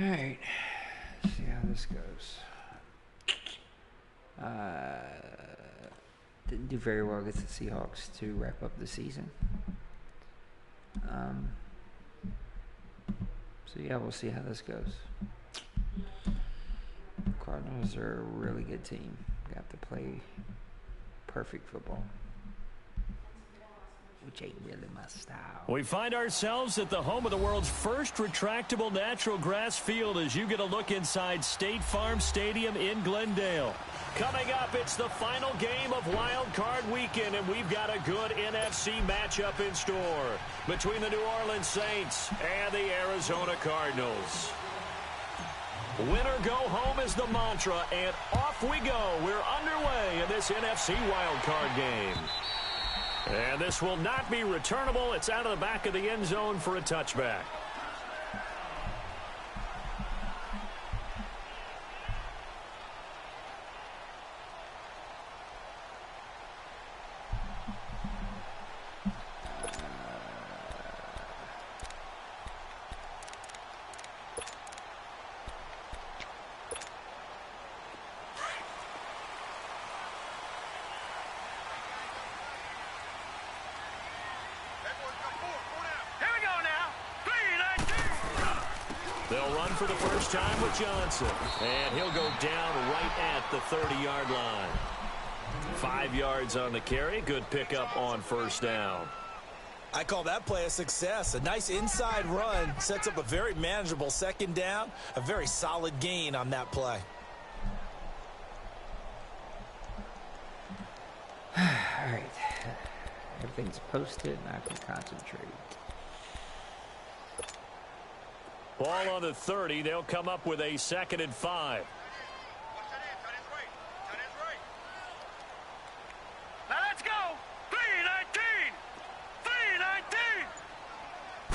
Alright. See how this goes. Didn't do very well against the Seahawks to wrap up the season. So yeah, we'll see how this goes. Cardinals are a really good team. Got to play perfect football, which ain't really my style. We find ourselves at the home of the world's first retractable natural grass field as you get a look inside State Farm Stadium in Glendale. Coming up, it's the final game of Wild Card Weekend, and we've got a good NFC matchup in store between the New Orleans Saints and the Arizona Cardinals. Winner go home is the mantra, and off we go. We're underway in this NFC Wild Card game. And this will not be returnable. It's out of the back of the end zone for a touchback. They'll run for the first time with Johnson. And he'll go down right at the 30-yard line. 5 yards on the carry. Good pickup on first down. I call that play a success. A nice inside run sets up a very manageable second down. A very solid gain on that play. All right. Everything's posted, and I can concentrate. Ball on the 30. They'll come up with a 2nd and 5. Now let's go.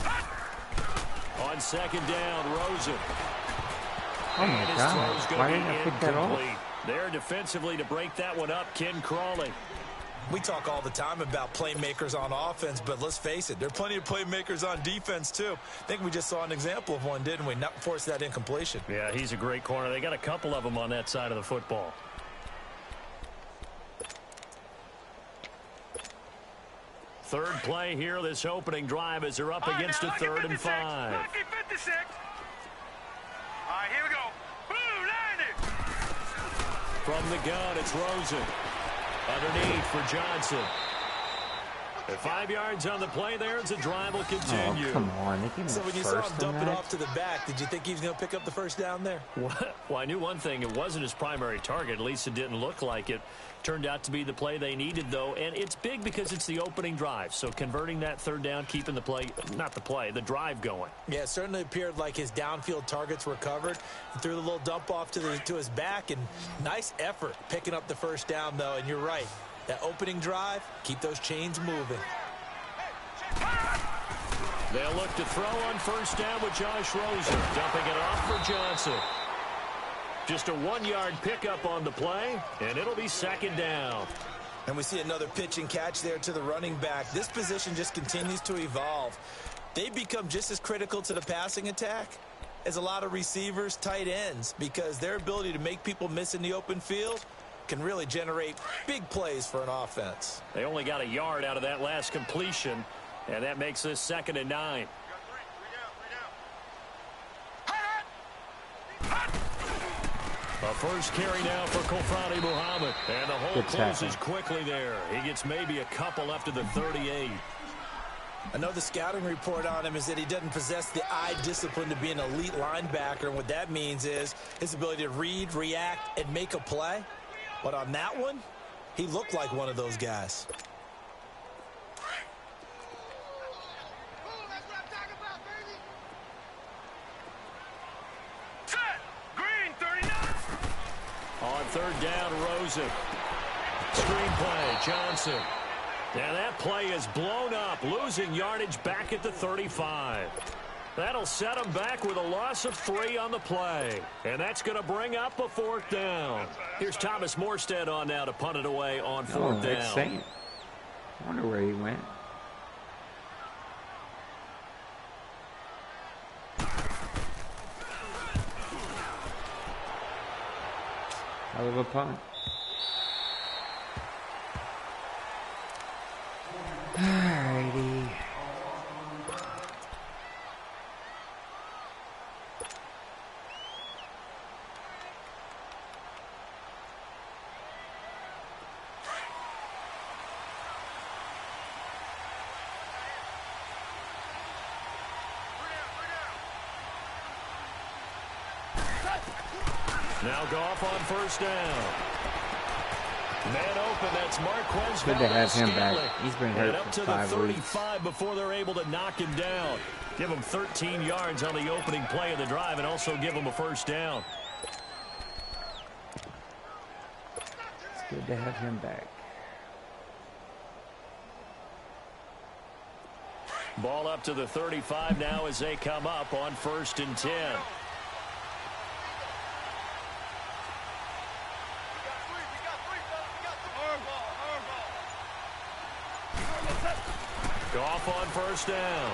3-19. On second down, Rosen. Oh my God! Why didn't I pick that off? There defensively to break that one up, Ken Crawley. We talk all the time about playmakers on offense, but let's face it, there are plenty of playmakers on defense, too. I think we just saw an example of one, didn't we? Not force that incompletion. Yeah, he's a great corner. They got a couple of them on that side of the football. Third play here, this opening drive, as they're up against a 3rd and 5. Lucky 56. All right, here we go. Blue 90. From the gun, it's Rosen. Underneath for Johnson. 5 yards on the play there as the drive will continue. Oh, come on. So when you saw him dump it off to the back, did you think he was going to pick up the first down there? Well, I knew one thing. It wasn't his primary target. At least it didn't look like it. Turned out to be the play they needed, though. And it's big because it's the opening drive. So converting that 3rd down, keeping the play, not the play, the drive going. Yeah, it certainly appeared like his downfield targets were covered. He threw the little dump off to his back, and nice effort picking up the first down, though. And you're right. That opening drive, keep those chains moving. They'll look to throw on first down with Josh Rosen. Dumping it off for Johnson. Just a 1-yard pickup on the play, and it'll be 2nd down. And we see another pitch and catch there to the running back. This position just continues to evolve. They become just as critical to the passing attack as a lot of receivers, tight ends, because their ability to make people miss in the open field can really generate big plays for an offense. They only got a yard out of that last completion, and that makes this 2nd and 9. A first carry now for Kofrani Muhammad. And the hole closes quickly there. He gets maybe a couple up to the 38. I know the scouting report on him is that he doesn't possess the eye discipline to be an elite linebacker. And what that means is his ability to read, react, and make a play. But on that one, he looked like one of those guys. On 3rd down, Rosen. Screenplay, Johnson. Now that play is blown up, losing yardage back at the 35. That'll set him back with a loss of 3 on the play. And that's going to bring up a 4th down. Here's Thomas Morstead on now to punt it away on 4th down. I wonder where he went. Hell of a punt. Alrighty. Now Goff on first down. Man open, that's Marquez. Good to have him back. He's been hurt up for to the 5 weeks. 35 before they're able to knock him down. Give him 13 yards on the opening play of the drive and also give him a first down. It's good to have him back. Ball up to the 35 now as they come up on 1st and 10. Goff on first down.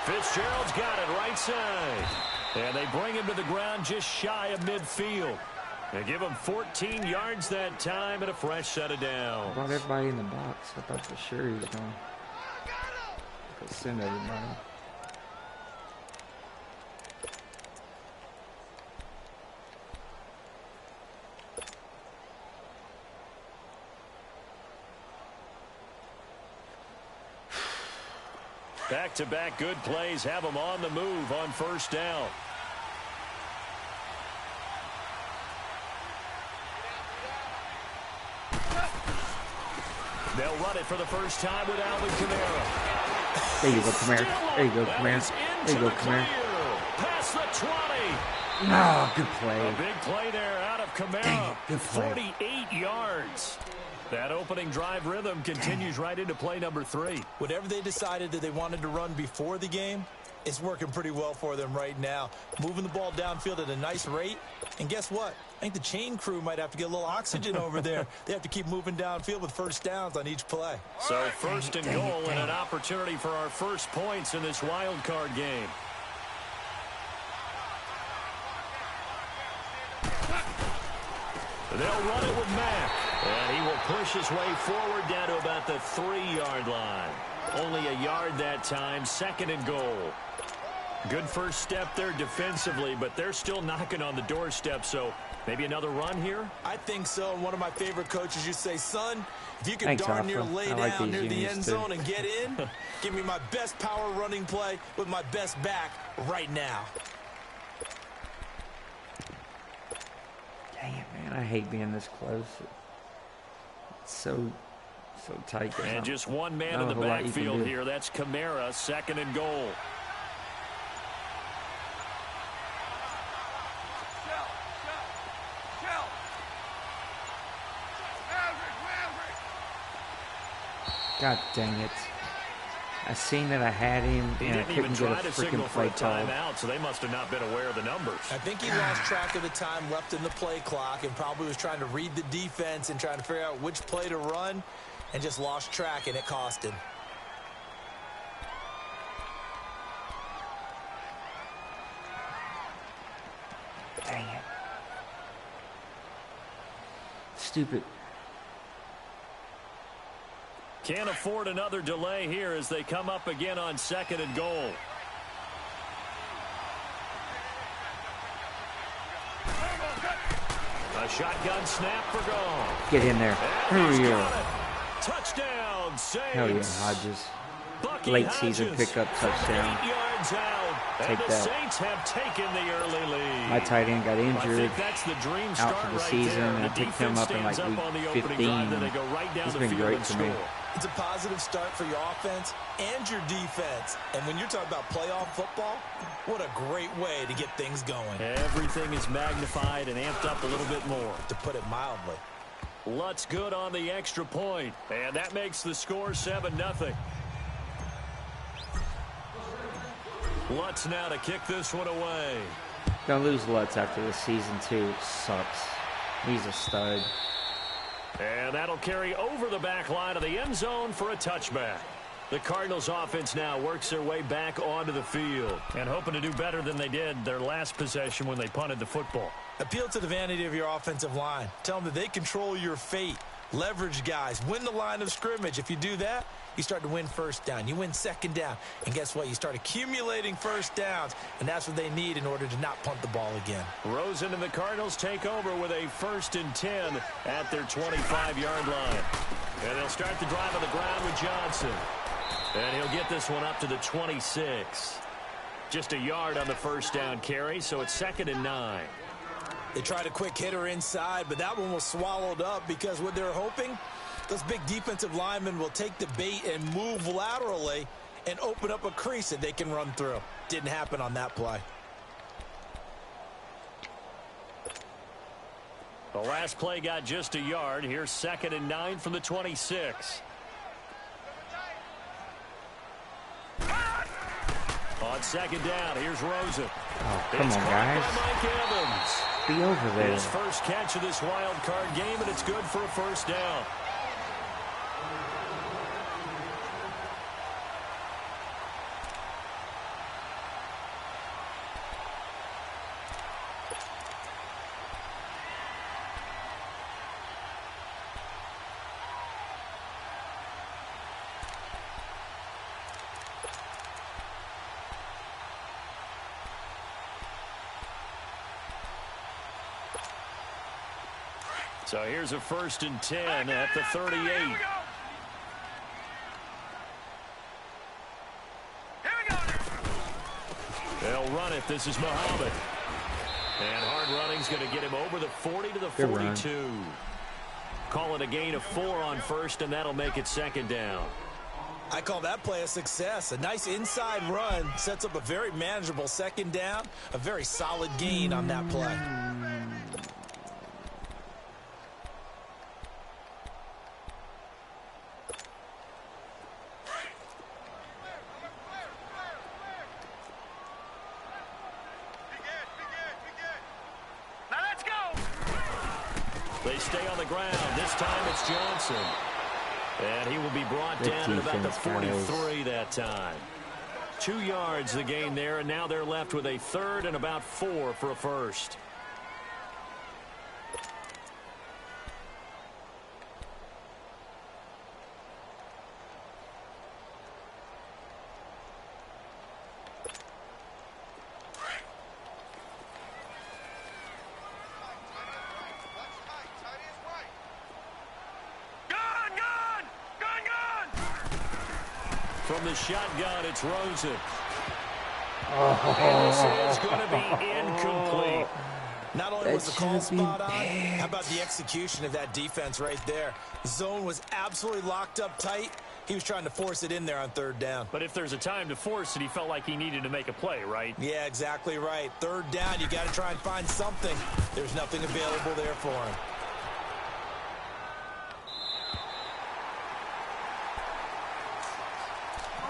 Fitzgerald's got it right side. And they bring him to the ground just shy of midfield. They give him 14 yards that time and a fresh set of downs. Brought everybody in the box. I thought for sure he was going to send everybody. Back-to-back good plays have them on the move on first down. They'll run it for the first time with Alvin Kamara. There you go, Kamara. There you go, Kamara. There you go, Kamara. Past the 20. Oh, good play. A big play there out of Kamara. Dang it, good play. 48 yards. That opening drive rhythm continues right into play number 3. Whatever they decided that they wanted to run before the game, it's working pretty well for them right now. Moving the ball downfield at a nice rate. And guess what? I think the chain crew might have to get a little oxygen over there. They have to keep moving downfield with first downs on each play. So 1st and goal and an opportunity for our first points in this wild card game. They'll run it with Mack. And he will push his way forward down to about the 3-yard line. Only a yard that time, 2nd and goal. Good first step there defensively, but they're still knocking on the doorstep, so maybe another run here? I think so. And one of my favorite coaches used to say, son, if you can Thanks, darn near Alpha. lay I like down these near the units, end too. zone and get in, give me my best power running play with my best back right now. Dang it, man. I hate being this close. It's so tight. And just one man in the backfield here. That's Kamara, 2nd and goal. God dang it. I seen that I had him, and I couldn't get a freaking play call. Timeout, so they must have not been aware of the numbers. I think he lost track of the time left in the play clock and probably was trying to read the defense and trying to figure out which play to run and just lost track, and it cost him. Dang it. Stupid. Can't afford another delay here as they come up again on 2nd and goal. A shotgun snap for goal. Get in there. Hurry Here up. Touchdown, Saints. Hell yeah, Hodges. Bucky Late Hodges season pickup touchdown. 8 yards out. Take and the that. Saints have taken the early lead. My tight end got I injured think that's the dream out start for the right season, there. and I The picked him defense up in like stands week on the opening 15. drive, then they go right down He's the been field great and for me. score. It's a positive start for your offense and your defense. And when you're talking about playoff football, what a great way to get things going. Everything is magnified and amped up a little bit more. To put it mildly. Lutz good on the extra point, and that makes the score 7-0. Lutz now to kick this one away. Gonna lose Lutz after this season, too. It sucks. He's a stud. And that'll carry over the back line of the end zone for a touchback. The Cardinals offense now works their way back onto the field. And hoping to do better than they did their last possession when they punted the football. Appeal to the vanity of your offensive line. Tell them that they control your fate. Leverage guys. Win the line of scrimmage. If you do that, you start to win first down. You win second down. And guess what? You start accumulating first downs. And that's what they need in order to not punt the ball again. Rosen and the Cardinals take over with a 1st and 10 at their 25-yard line. And they'll start the drive on the ground with Johnson. And he'll get this one up to the 26. Just a yard on the first down carry, so it's 2nd and 9. They tried a quick hitter inside, but that one was swallowed up because what they're hoping, those big defensive linemen will take the bait and move laterally and open up a crease that they can run through. Didn't happen on that play. The last play got just a yard. Here's 2nd and 9 from the 26. On 2nd down, here's Rosen. Oh, come on, guys. Mike Evans. Be over there. His first catch of this wild card game, and it's good for a first down. So here's a 1st and 10 at the 38. Here we go. They'll run it. This is Muhammad. And hard running's going to get him over the 40 to the 42. Call it a gain of 4 on 1st, and that'll make it 2nd down. I call that play a success. A nice inside run sets up a very manageable 2nd down. A very solid gain on that play. They stay on the ground. This time it's Johnson. And he will be brought down at about the 43 that time. 2 yards the gain there, and now they're left with a 3rd and about 4 for a first. From the shotgun, it's Rosen. And this is going to be incomplete. Not only was the call spot on, how about the execution of that defense right there? The zone was absolutely locked up tight. He was trying to force it in there on 3rd down. But if there's a time to force it, he felt like he needed to make a play, right? Yeah, exactly right. 3rd down, you got to try and find something. There's nothing available there for him.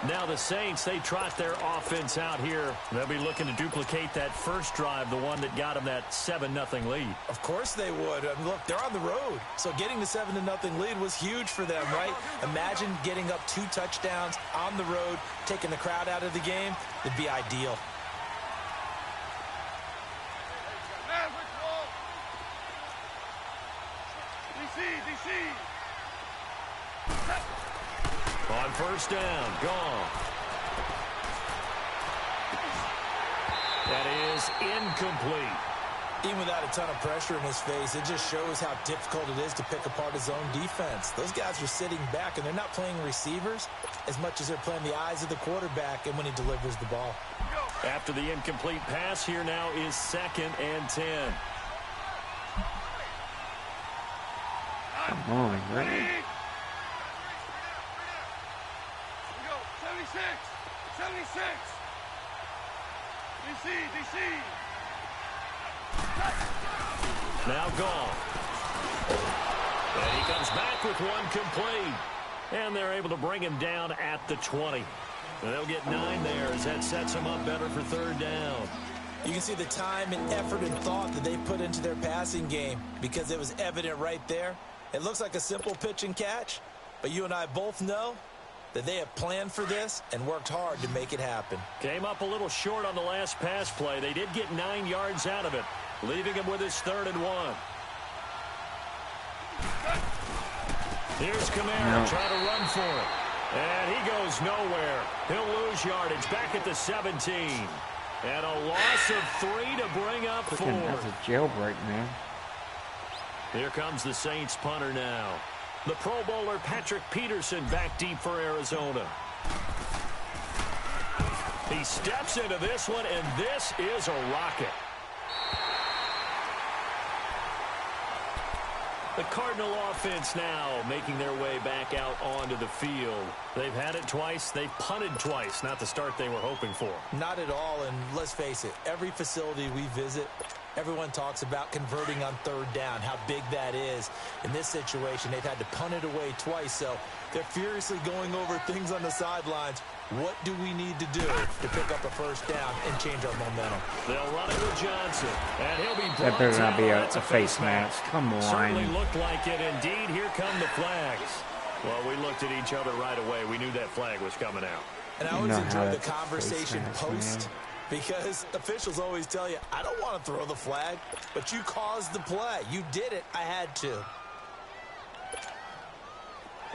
Now the Saints, they trot their offense out here. They'll be looking to duplicate that first drive, the one that got them that 7-0 lead. Of course they would. I mean, look, they're on the road. So getting the 7-0 lead was huge for them, right? Imagine getting up 2 touchdowns on the road, taking the crowd out of the game. It'd be ideal. DC. On 1st down, gone. That is incomplete. Even without a ton of pressure in his face, it just shows how difficult it is to pick apart his own defense. Those guys are sitting back, and they're not playing receivers as much as they're playing the eyes of the quarterback and when he delivers the ball. After the incomplete pass, here now is 2nd and 10. Come on, really? 76. DC. Now gone. And he comes back with one complete. And they're able to bring him down at the 20. And they'll get 9 there as that sets them up better for 3rd down. You can see the time and effort and thought that they put into their passing game because it was evident right there. It looks like a simple pitch and catch, but you and I both know that they have planned for this and worked hard to make it happen. Came up a little short on the last pass play. They did get 9 yards out of it, leaving him with his 3rd and 1. Here's Kamara trying to run for it. And he goes nowhere. He'll lose yardage back at the 17. And a loss of 3 to bring up 4. That's a jailbreak, man. Here comes the Saints punter now. The Pro Bowler Patrick Peterson back deep for Arizona. He steps into this one, and this is a rocket. The Cardinal offense now making their way back out onto the field. They've had it twice. They've punted twice. Not the start they were hoping for. Not at all, and let's face it, every facility we visit, everyone talks about converting on 3rd down, how big that is. In this situation, they've had to punt it away twice, so they're furiously going over things on the sidelines. What do we need to do to pick up a 1st down and change our momentum? They'll run it with Johnson, and he'll be brought That better not be down. a face mask. Come Certainly on. looked like it. Indeed, here come the flags. Well, we looked at each other right away. We knew that flag was coming out. And I always enjoy the conversation post, because officials always tell you, I don't want to throw the flag, but you caused the play. You did it. I had to.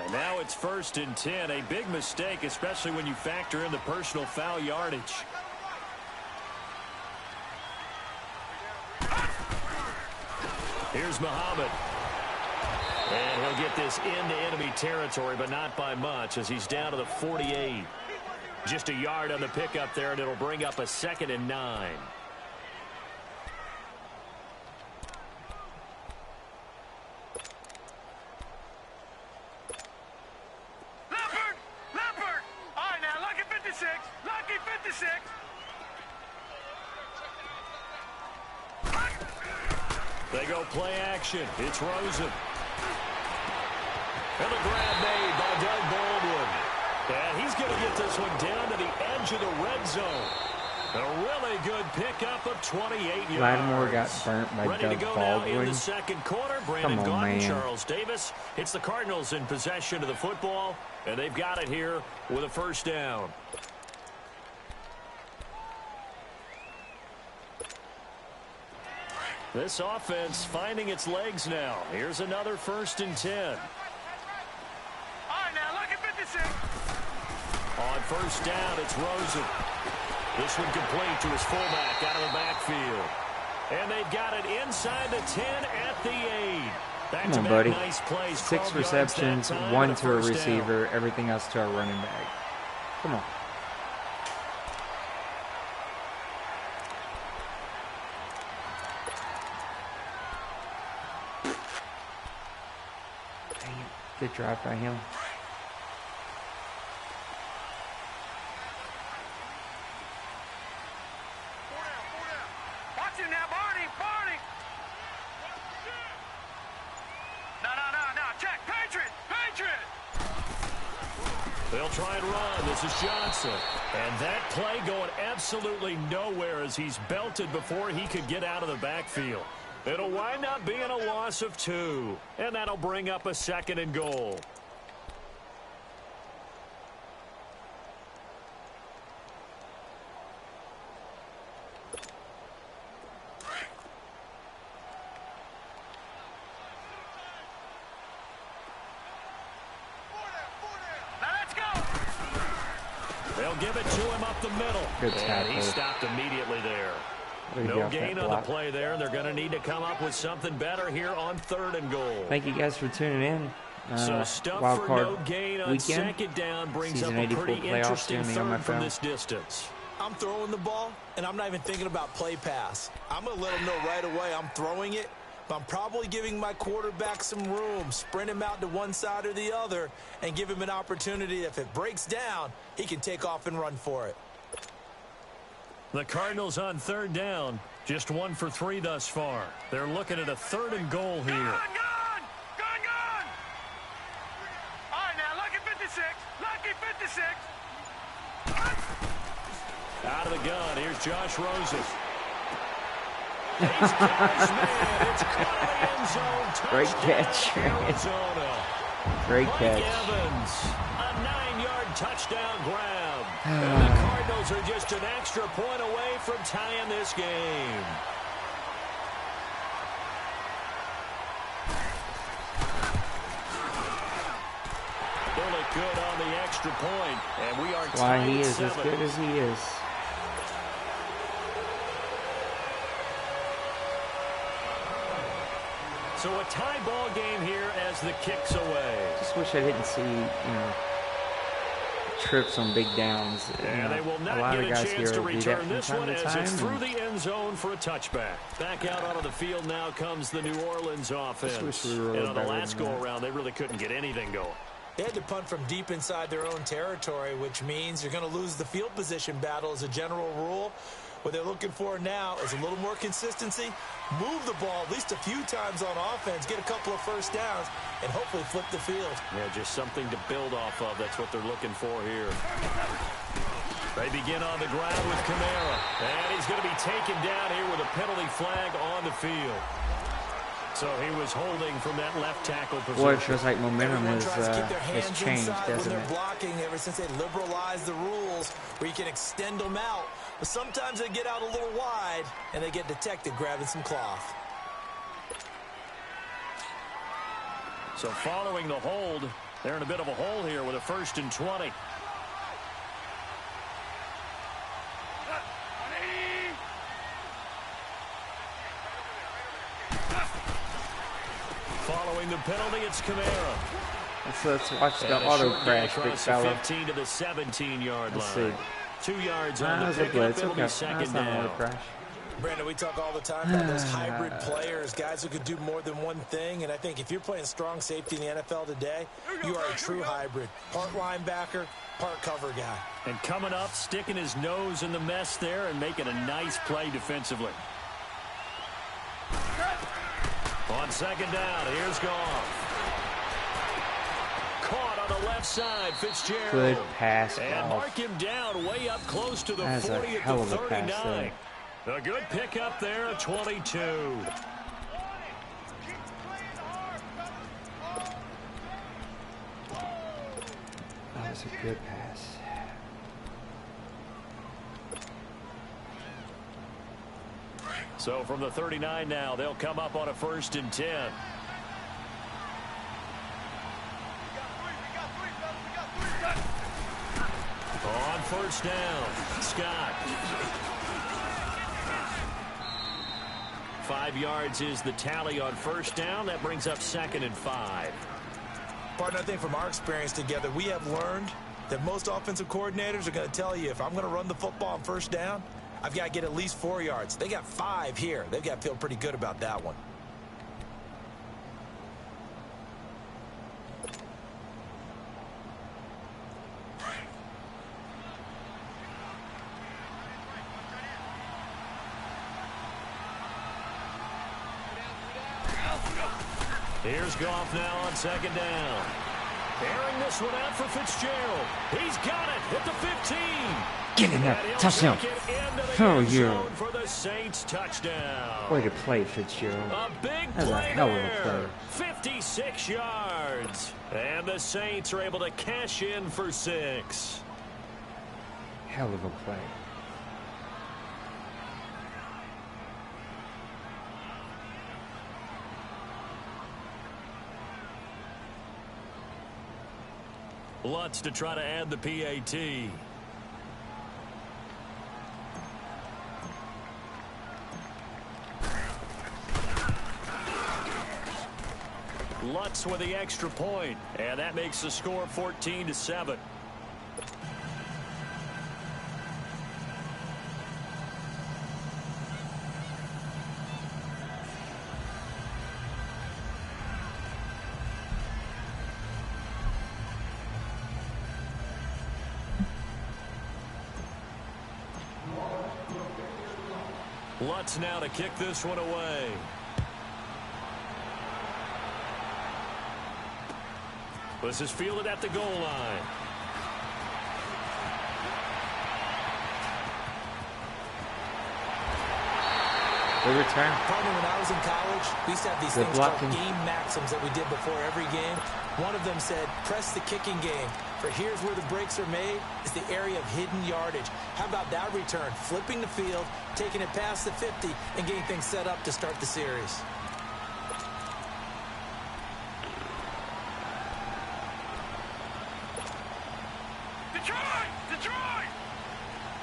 And now it's 1st and 10. A big mistake, especially when you factor in the personal foul yardage. Here's Muhammad. And he'll get this into enemy territory, but not by much, as he's down to the 48. Just a yard on the pickup there, and it'll bring up a 2nd and 9. Leopard! All right, now, lucky 56. Lucky 56. They go play action. It's Rosen. And the grab made by Doug Baldwin. And he's going to get this one down to the edge of the red zone. A really good pickup of 28 yards. Lattimore got burnt by Ready Doug to go Baldwin. now in the 2nd quarter. Brandon Come on, Gaudin, man. Charles Davis. It's the Cardinals in possession of the football, and they've got it here with a 1st down. This offense finding its legs now. Here's another 1st and 10. All right, now, lucky 56. On 1st down, it's Rosen. This one complete to his fullback out of the backfield. And they've got it inside the 10 at the 8. Come on, buddy. Nice plays. 6 receptions, 1 to a receiver, everything else to a running back. Come on. Damn. Good drive by him. Watch him now, Barney. No. Check. Patriot. They'll try and run. This is Johnson. And that play going absolutely nowhere as he's belted before he could get out of the backfield. It'll wind up being a loss of 2. And that'll bring up a 2nd and goal. They'll give it to him up the middle. Good and tackle. he stopped immediately there. No gain on the play there. They're going to need to come up with something better here on 3rd and goal. Thank you guys for tuning in. So stuff Wild for card no gain on weekend. 2nd down brings Season up a 84 pretty playoffs interesting here in the 3rd from OMFL. this distance. I'm throwing the ball, and I'm not even thinking about play pass. I'm going to let him know right away I'm throwing it, but I'm probably giving my quarterback some room, sprint him out to one side or the other, and give him an opportunity. If it breaks down, he can take off and run for it. The Cardinals on 3rd down, just 1 for 3 thus far. They're looking at a 3rd and goal here. Gun! All right, now, lucky 56. Out of the gun, here's Josh Rosen. He's catch, man. It's caught in the end zone. Great Touchdown, catch. Arizona. Great Mike catch. Evans, a 9-yard touchdown grab. And the Cardinals are just an extra point away from tying this game. They'll look good on the extra point, and we are tied Why he is 7. as good as he is. So a tie ball game here as the kick's away. Just wish I didn't see, trips on big downs. And they will not get a chance to return this one as it's through the end zone for a touchback. Back out onto the field now comes the New Orleans offense. And on the last go-around, they really couldn't get anything going. They had to punt from deep inside their own territory, which means you're going to lose the field position battle as a general rule. What they're looking for now is a little more consistency, move the ball at least a few times on offense, get a couple of first downs, and hopefully flip the field. Yeah, just something to build off of. That's what they're looking for here. They begin on the ground with Kamara. And he's going to be taken down here with a penalty flag on the field. So he was holding from that left tackle position. Boy, it feels like momentum has changed, doesn't when it? they're blocking ever since they liberalized the rules where you can extend them out. But sometimes they get out a little wide and they get detected grabbing some cloth. So following the hold, they're in a bit of a hole here with a 1st and 20. Following the penalty, it's Kamara. Let's watch the auto crash, big fella. 15 to the 17-yard line. Let's see. 2 yards on the It's pickup. okay. It'll be second Not an down. auto crash. Brandon, we talk all the time about those hybrid players, guys who could do more than one thing. And I think if you're playing strong safety in the NFL today, you are a true hybrid. Part linebacker, part cover guy. And coming up, sticking his nose in the mess there and making a nice play defensively. On second down, here's Goff. Caught on the left side, Fitzgerald. Good pass, And Goff. mark him down way up close to the That's a 40 at hell the of a pass 39. A good pickup there at 22. That was a good pass. So from the 39 now, they'll come up on a 1st and 10. On 1st down, Scott. 5 yards is the tally on 1st down. That brings up 2nd and 5. Partner, I think from our experience together, we have learned that most offensive coordinators are going to tell you, if I'm going to run the football on 1st down, I've got to get at least 4 yards. They got 5 here. They've got to feel pretty good about that one. Here's Goff now on 2nd down. Airing this one out for Fitzgerald. He's got it at the 15. Get in there. Touchdown. Oh, yeah. For the Saints touchdown. Way to play, Fitzgerald. A big That's a play hell of a there. play. 56 yards. And the Saints are able to cash in for 6. Hell of a play. Lutz to try to add the PAT. Lutz with the extra point, and that makes the score 14-7. Lutz now to kick this one away. This is fielded at the goal line. The return. Partner, when I was in college, we used to have these things called game maxims that we did before every game. One of them said, press the kicking game. For here's where the breaks are made, is the area of hidden yardage. How about that return? Flipping the field, taking it past the 50, and getting things set up to start the series. Detroit! Detroit!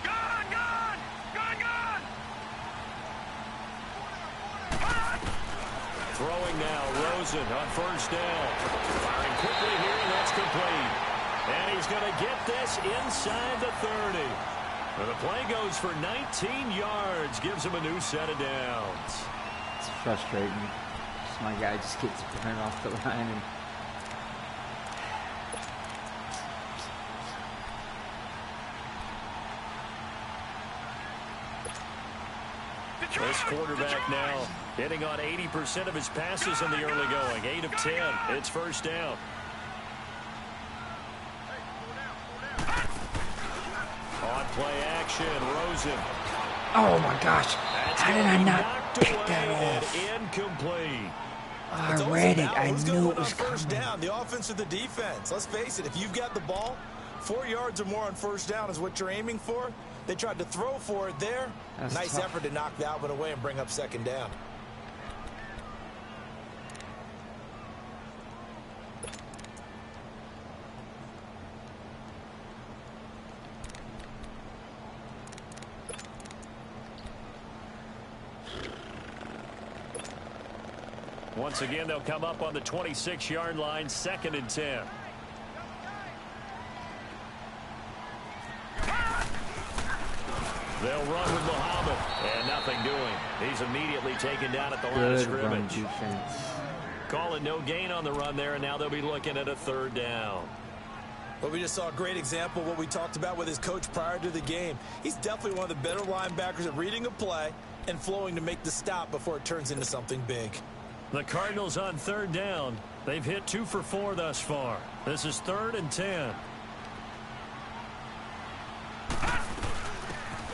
Gone! Gone! Gone! Gone! Throwing now, Rosen on first down. Firing quickly here, and that's complete. And he's going to get this inside the 30. And the play goes for 19 yards, gives him a new set of downs. It's frustrating. Just my guy just keeps running off the line. And this quarterback now hitting on 80% of his passes in the early going. 8 of 10. It's first down. On play action, Rosen. oh my gosh, how did I not pick that off? Incomplete. I read it. I Who's knew gonna it win was on first coming. down, the offense or the defense? Let's face it, if you've got the ball, 4 yards or more on first down is what you're aiming for. They tried to throw for it there. That's nice tough. effort to knock that one away and bring up second down. Once again, they'll come up on the 26-yard line, 2nd and 10. They'll run with Muhammad, and nothing doing. He's immediately taken down at the line of Good run scrimmage. defense. Call it no gain on the run there, and now they'll be looking at a 3rd down. Well, we just saw a great example of what we talked about with his coach prior to the game. He's definitely one of the better linebackers at reading a play and flowing to make the stop before it turns into something big. The Cardinals on 3rd down. They've hit 2 for 4 thus far. This is 3rd and 10.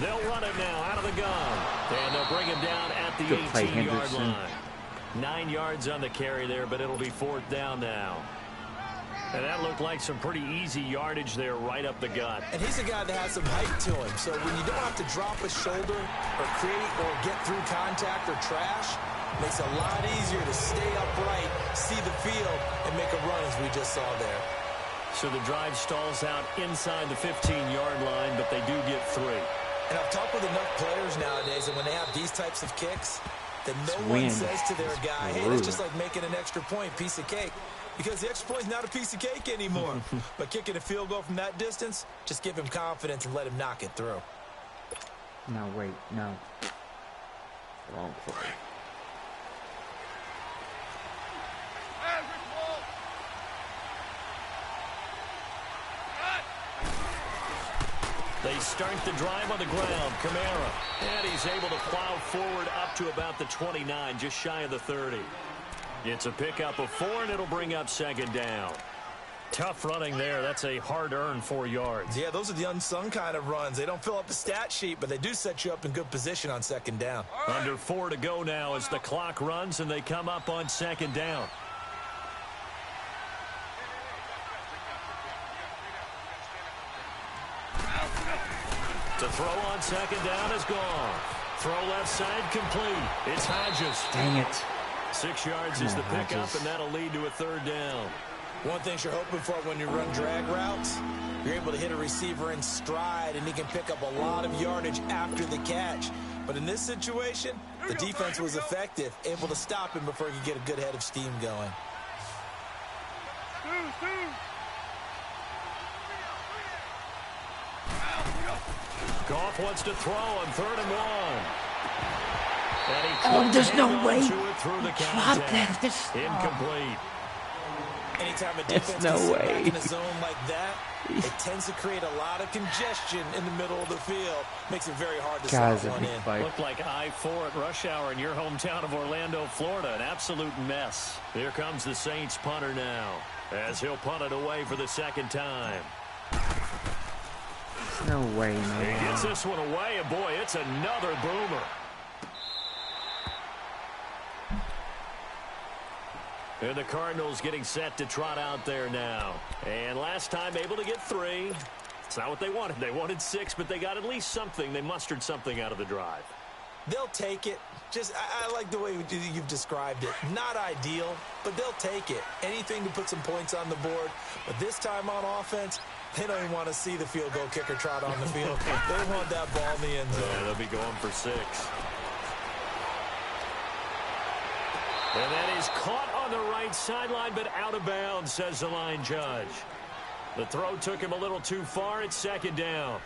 They'll run it now out of the gun. And they'll bring him down at the 18-yard line. 9 yards on the carry there, but it'll be 4th down now. And that looked like some pretty easy yardage there right up the gut. And he's a guy that has some height to him. So when you don't have to drop a shoulder or create or get through contact or trash, it makes it a lot easier to stay upright, see the field, and make a run as we just saw there. So the drive stalls out inside the 15-yard line, but they do get 3. And I've talked with enough players nowadays, and when they have these types of kicks, then no Win. one says to their guy, hey, it's just like making an extra point, piece of cake. Because the extra point's not a piece of cake anymore. But kicking a field goal from that distance, just give him confidence and let him knock it through. No, wait, no. Wrong play. They start the drive on the ground. Kamara. And he's able to plow forward up to about the 29, just shy of the 30. It's a pickup of 4, and it'll bring up 2nd down. Tough running there. That's a hard-earned 4 yards. Yeah, those are the unsung kind of runs. They don't fill up the stat sheet, but they do set you up in good position on 2nd down. Under 4 to go now as the clock runs, and they come up on 2nd down. To throw on 2nd down is gone. Throw left side complete. It's Hodges. Dang it. 6 yards is the pickup, and that'll lead to a 3rd down. One thing you're hoping for when you run drag routes, you're able to hit a receiver in stride, and he can pick up a lot of yardage after the catch. But in this situation, the defense was effective, able to stop him before he could get a good head of steam going. Goff wants to throw on 3rd and 1. Oh, there's no way. Through the Drop that. Incomplete. Anytime a defense no gets sit way. back in a zone like that, it tends to create a lot of congestion in the middle of the field. Makes it very hard to Guys, slot one in. Looked like I-4 at rush hour in your hometown of Orlando, Florida. An absolute mess. Here comes the Saints punter now, as he'll punt it away for the 2nd time. No way, He man. gets this one away, and boy, it's another boomer. And the Cardinals getting set to trot out there now. And last time able to get 3. It's not what they wanted. They wanted 6, but they got at least something. They mustered something out of the drive. They'll take it. I like the way you've described it. Not ideal, but they'll take it. Anything to put some points on the board. But this time on offense, they don't even want to see the field goal kicker trot on the field. They want that ball in the end zone. Yeah, they'll be going for 6. And that is caught on the right sideline, but out of bounds, says the line judge. The throw took him a little too far. It's 2nd down.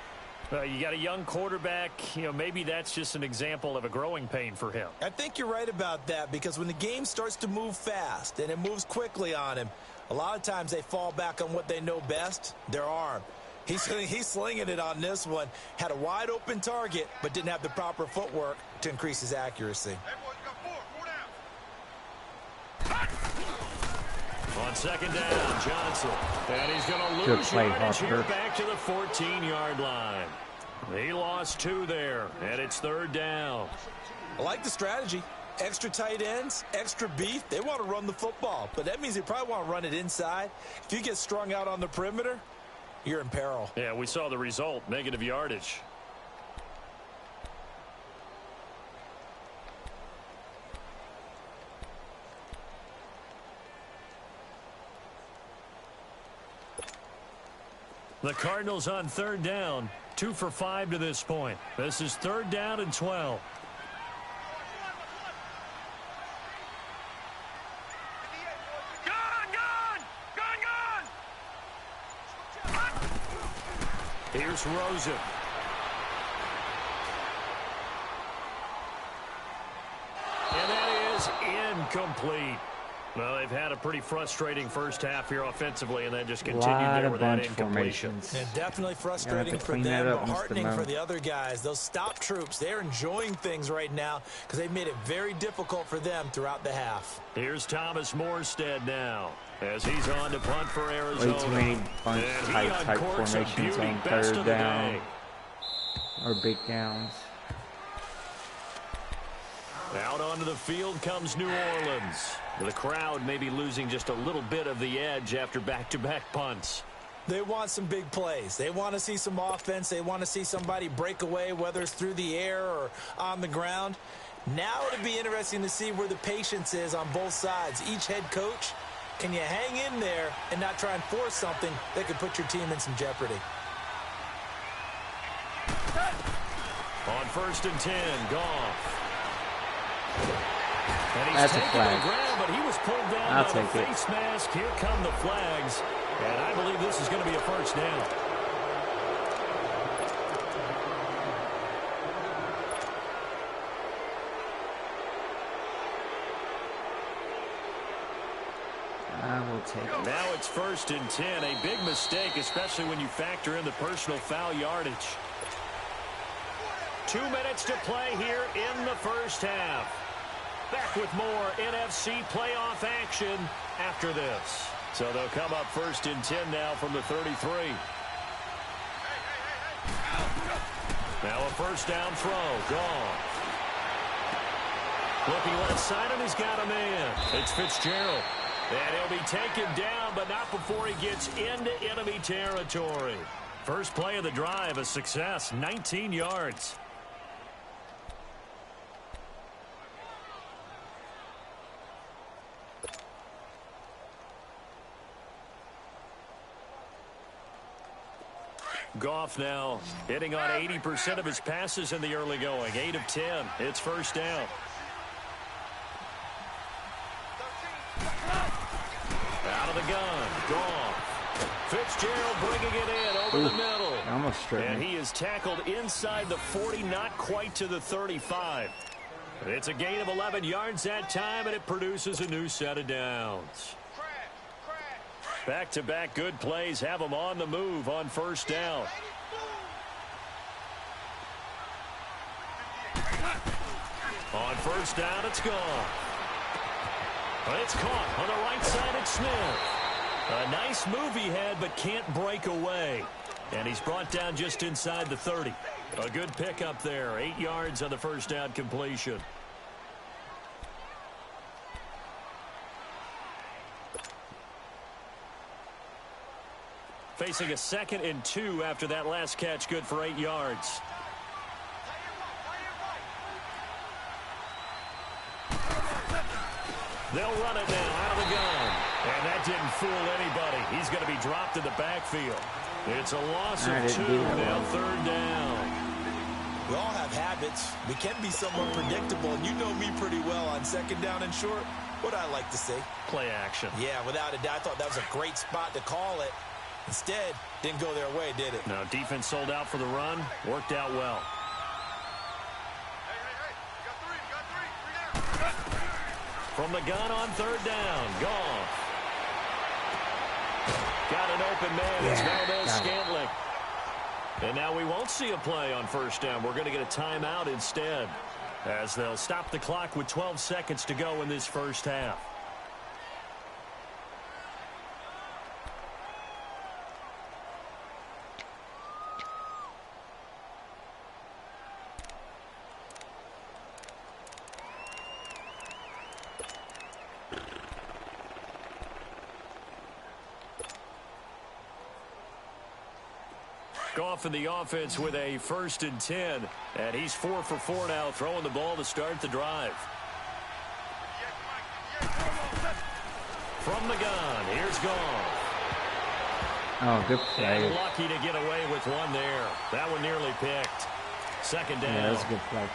You got a young quarterback. Maybe that's just an example of a growing pain for him. I think you're right about that, because when the game starts to move fast and it moves quickly on him, a lot of times they fall back on what they know best, their arm. He's slinging it on this one. Had a wide open target, but didn't have the proper footwork to increase his accuracy. On 2nd down, Johnson. And he's going to lose yardage here back to the 14-yard line. He lost 2 there, and it's 3rd down. I like the strategy. Extra tight ends, extra beef. They want to run the football, but that means they probably want to run it inside. If you get strung out on the perimeter, you're in peril. Yeah, we saw the result, negative yardage. The Cardinals on 3rd down, 2 for 5 to this point. This is 3rd down and 12. Here's Rosen. And that is incomplete. Well, they've had a pretty frustrating first half here offensively, and then just continued there with that incompletion. And definitely frustrating for them, but heartening for the other guys. Those stop troops, they're enjoying things right now because they've made it very difficult for them throughout the half. Here's Thomas Morstead now as he's on to punt for Arizona. Way too many bunch-type formations on 3rd down or big downs. Out onto the field comes New Orleans. The crowd may be losing just a little bit of the edge after back-to-back punts. They want some big plays. They want to see some offense. They want to see somebody break away, whether it's through the air or on the ground. Now it'll be interesting to see where the patience is on both sides. Each head coach, can you hang in there and not try and force something that could put your team in some jeopardy? On 1st and 10, Goff. And he's That's a taken flag. the ground, but he was pulled down by the face mask. Here come the flags, and I believe this is going to be a 1st down. I will take it. Now it's 1st and 10. A big mistake, especially when you factor in the personal foul yardage. 2 minutes to play here in the first half. Back with more NFC playoff action after this. So they'll come up 1st and 10 now from the 33. Now a 1st down throw. Goff. Looking left side, and he's got a man. It's Fitzgerald. And he'll be taken down, but not before he gets into enemy territory. First play of the drive, a success, 19 yards. Goff now hitting on 80% of his passes in the early going. 8 of 10. It's 1st down. Out of the gun. Goff. Fitzgerald bringing it in over the middle. Almost straight. And he is tackled inside the 40, not quite to the 35. It's a gain of 11 yards that time, and it produces a new set of downs. Back-to-back good plays have them on the move on 1st down. On 1st down, it's gone. But it's caught on the right side at Smith. A nice move he had, but can't break away. And he's brought down just inside the 30. A good pickup there. 8 yards on the 1st down completion. Facing a 2nd and 2 after that last catch, good for 8 yards. They'll run it now out of the gun. And that didn't fool anybody. He's going to be dropped in the backfield. It's a loss of 2, now 3rd down. We all have habits. We can be somewhat predictable, and you know me pretty well on 2nd down and short. What I like to see? Play action. Yeah, without a doubt. I thought that was a great spot to call it. Instead, didn't go their way, did it? No, defense sold out for the run. Worked out well. From the gun on 3rd down. Gone. Got an open man. It's Valdez-Scantling. And now we won't see a play on 1st down. We're going to get a timeout instead, as they'll stop the clock with 12 seconds to go in this 1st half. Goff in the offense with a 1st and 10. And he's 4 for 4 now, throwing the ball to start the drive. From the gun, here's Goff. Oh, good play. And lucky to get away with one there. That one nearly picked. 2nd down. Yeah, that's a good play.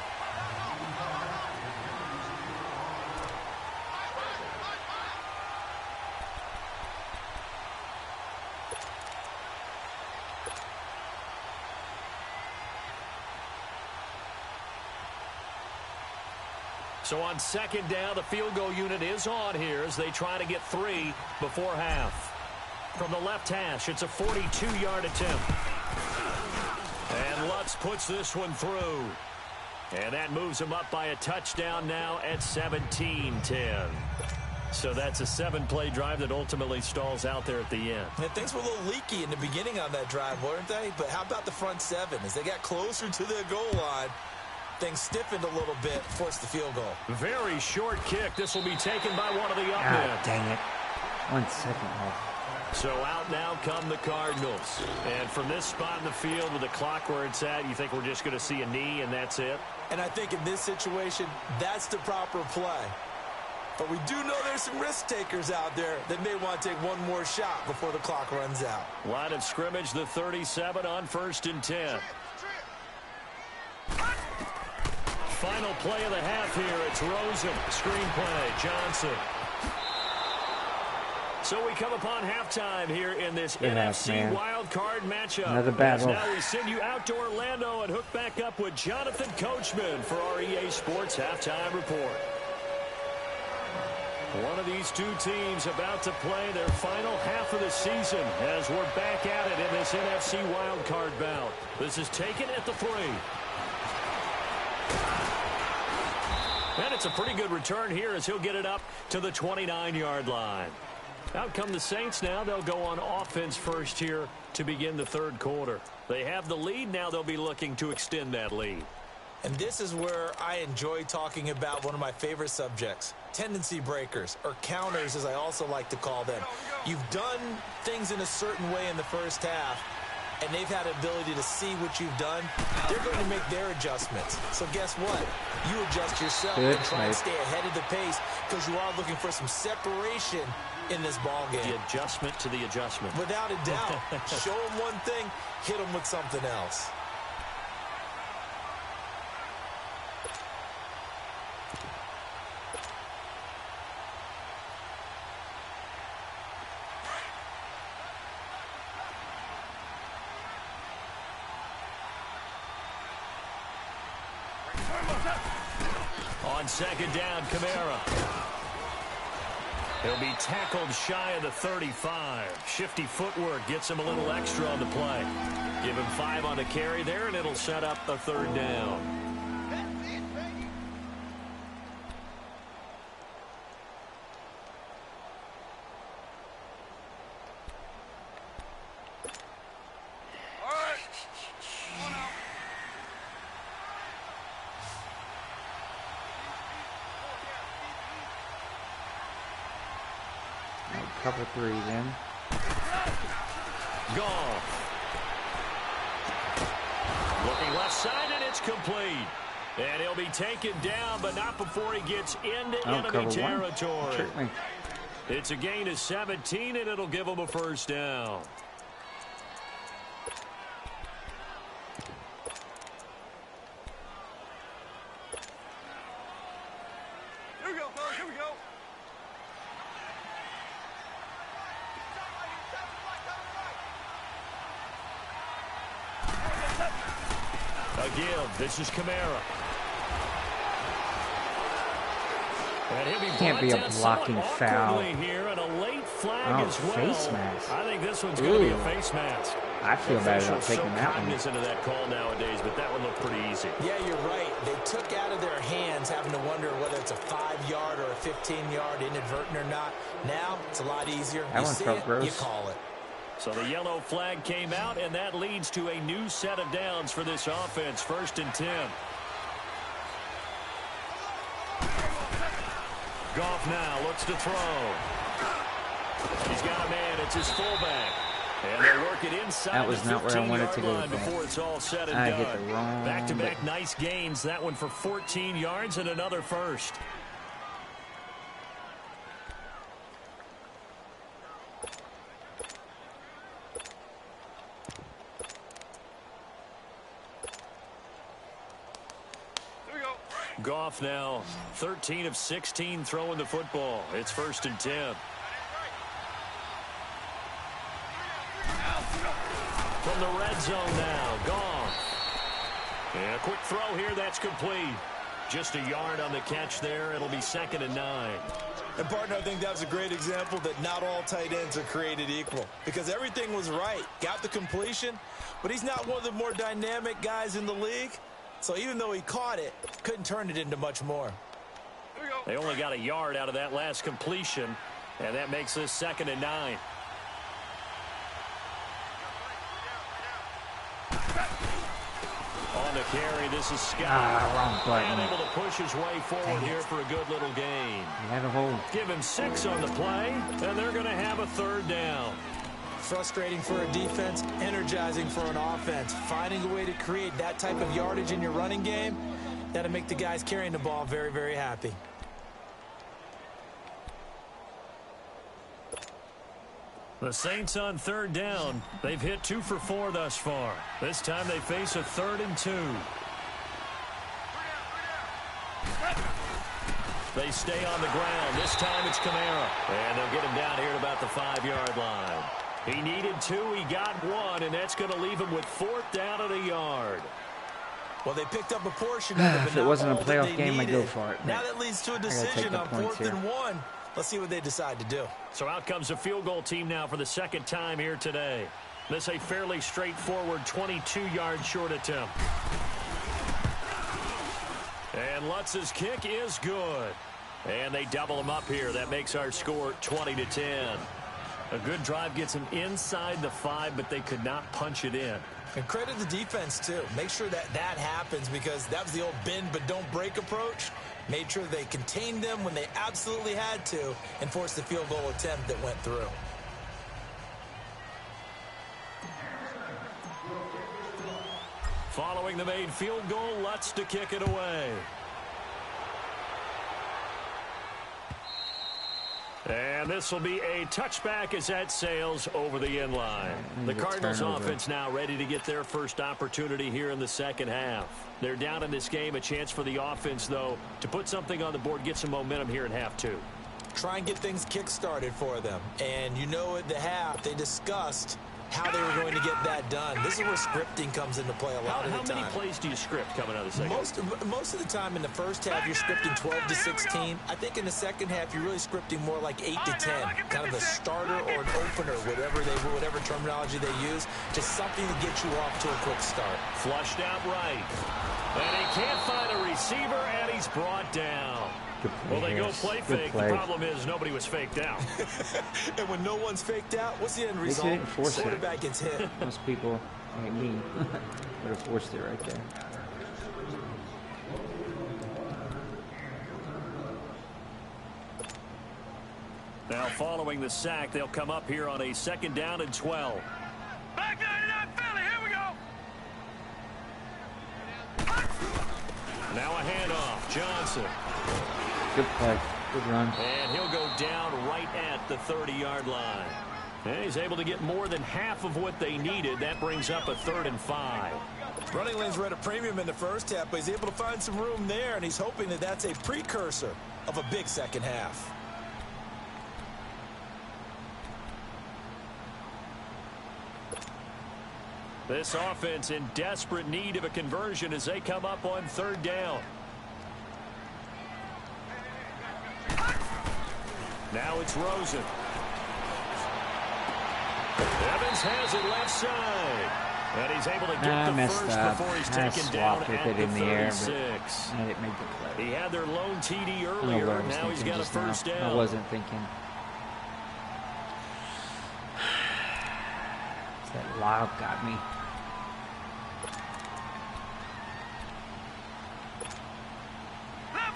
So on 2nd down, the field goal unit is on here as they try to get 3 before half. From the left hash, it's a 42-yard attempt. And Lutz puts this one through. And that moves him up by a touchdown now at 17-10. So that's a 7-play drive that ultimately stalls out there at the end. And things were a little leaky in the beginning on that drive, weren't they? But how about the front 7? As they got closer to the goal line, things stiffened a little bit, forced the field goal. Very short kick. This will be taken by one of the up men. Dang it. 1 second left. So out now come the Cardinals. And from this spot in the field with the clock where it's at, you think we're just going to see a knee and that's it? And I think in this situation, that's the proper play. But we do know there's some risk takers out there that may want to take one more shot before the clock runs out. Line of scrimmage, the 37 on 1st and 10. Final play of the half here. It's Rosen. Screenplay. Johnson. So we come upon halftime here in this NFC wild card matchup. Another battle. Now we send you out to Orlando and hook back up with Jonathan Coachman for our EA Sports Halftime Report. One of these two teams about to play their final half of the season as we're back at it in this NFC wild card bout. This is taken at the 3. And it's a pretty good return here as he'll get it up to the 29-yard line. Out come the Saints now. They'll go on offense first here to begin the 3rd quarter. They have the lead. Now they'll be looking to extend that lead. And this is where I enjoy talking about one of my favorite subjects, tendency breakers, or counters as I also like to call them. You've done things in a certain way in the first half, and they've had the ability to see what you've done. They're going to make their adjustments. So guess what? You adjust yourself and try and stay ahead of the pace because you are looking for some separation in this ball game. The adjustment to the adjustment. Without a doubt. Show them one thing, hit them with something else. On 2nd down, Kamara. He'll be tackled shy of the 35. Shifty footwork gets him a little extra on the play. Give him 5 on the carry there, and it'll set up a 3rd down. Cover 3 then. Goff. Looking left side, and it's complete. And he'll be taken down, but not before he gets into enemy territory. It's a gain of 17, and it'll give him a first down. Here we go, fellas. Here we go. Again, this is Kamara. And he'll be Can't be a blocking foul. Here, and a late flag as well. Face mask. I think this one's going to be a face mask. I feel bad about taking that one. Into that call nowadays, but that one looked pretty easy. Yeah, you're right. They took out of their hands having to wonder whether it's a 5-yard or a 15-yard, inadvertent or not. Now it's a lot easier. That one felt gross. You call it. So the yellow flag came out, and that leads to a new set of downs for this offense. 1st and 10. Goff now looks to throw. He's got a man. It's his fullback. And they work it inside. That was not where I wanted to go. Before it's all said and I done. hit the wrong. Back-to-back nice gains. That one for 14 yards and another first. Goff now 13 of 16 throwing the football. It's 1st and 10. From the red zone now, Goff. And a quick throw here, that's complete. Just a yard on the catch there. It'll be 2nd and 9. And, partner, I think that was a great example that not all tight ends are created equal. Because everything was right. Got the completion, but he's not one of the more dynamic guys in the league. So even though he caught it, couldn't turn it into much more. They only got a yard out of that last completion, and that makes this 2nd and 9. On the carry, this is Scott. Wrong button. And able to push his way forward here for a good little gain. Had a hole. Give him 6 on the play, and they're going to have a 3rd down. Frustrating for a defense, energizing for an offense. Finding a way to create that type of yardage in your running game, that'll make the guys carrying the ball very, very happy. The Saints on 3rd down. They've hit 2 for 4 thus far. This time they face a 3rd and 2. They stay on the ground. This time it's Kamara. And they'll get him down here at about the 5-yard line. He needed 2, he got 1, and that's going to leave him with 4th down and a yard. Well, they picked up a portion of it, but if it wasn't a playoff game, I'd go for it. Now that leads to a decision on 4th and 1. Let's see what they decide to do. So out comes a field goal team now for the 2nd time here today. This a fairly straightforward 22-yard short attempt. And Lutz's kick is good. And they double him up here. That makes our score 20-10. A good drive gets them inside the 5, but they could not punch it in. And credit the defense, too. Make sure that that happens because that was the old bend but don't break approach. Made sure they contained them when they absolutely had to and forced the field goal attempt that went through. Following the made field goal, Lutz to kick it away. And this will be a touchback as that sails over the end line. The Cardinals offense now ready to get their first opportunity here in the 2nd half. They're down in this game. A chance for the offense, though, to put something on the board, get some momentum here in half 2. Try and get things kick-started for them. And you know at the half, they discussed how they were going to get that done. This is where scripting comes into play a lot of the time. How many plays do you script coming out of the 2nd? Most of the time in the first half, you're scripting 12 to 16. I think in the 2nd half, you're really scripting more like 8 to 10. Kind of a starter or an opener, whatever terminology they use. Just something to get you off to a quick start. Flushed out right. And he can't find a receiver, and he's brought down. Well, they go play fake. The problem is nobody was faked out. And when no one's faked out, what's the end result? Quarterback gets hit. Most people, like me, would have forced it right there. Now following the sack, they'll come up here on a 2nd down and 12. Now a handoff. Johnson. Good play. Good run. And he'll go down right at the 30-yard line. And he's able to get more than half of what they needed. That brings up a 3rd and 5. Running lanes were at a premium in the first half, but he's able to find some room there, and he's hoping that that's a precursor of a big second half. This offense in desperate need of a conversion as they come up on 3rd down. Now it's Rosen. Evans has it left side. And he's able to get the first before he's taken down at the 36. I didn't make the play. He had their lone TD earlier. Now he's got a first down. I wasn't thinking. That lob got me.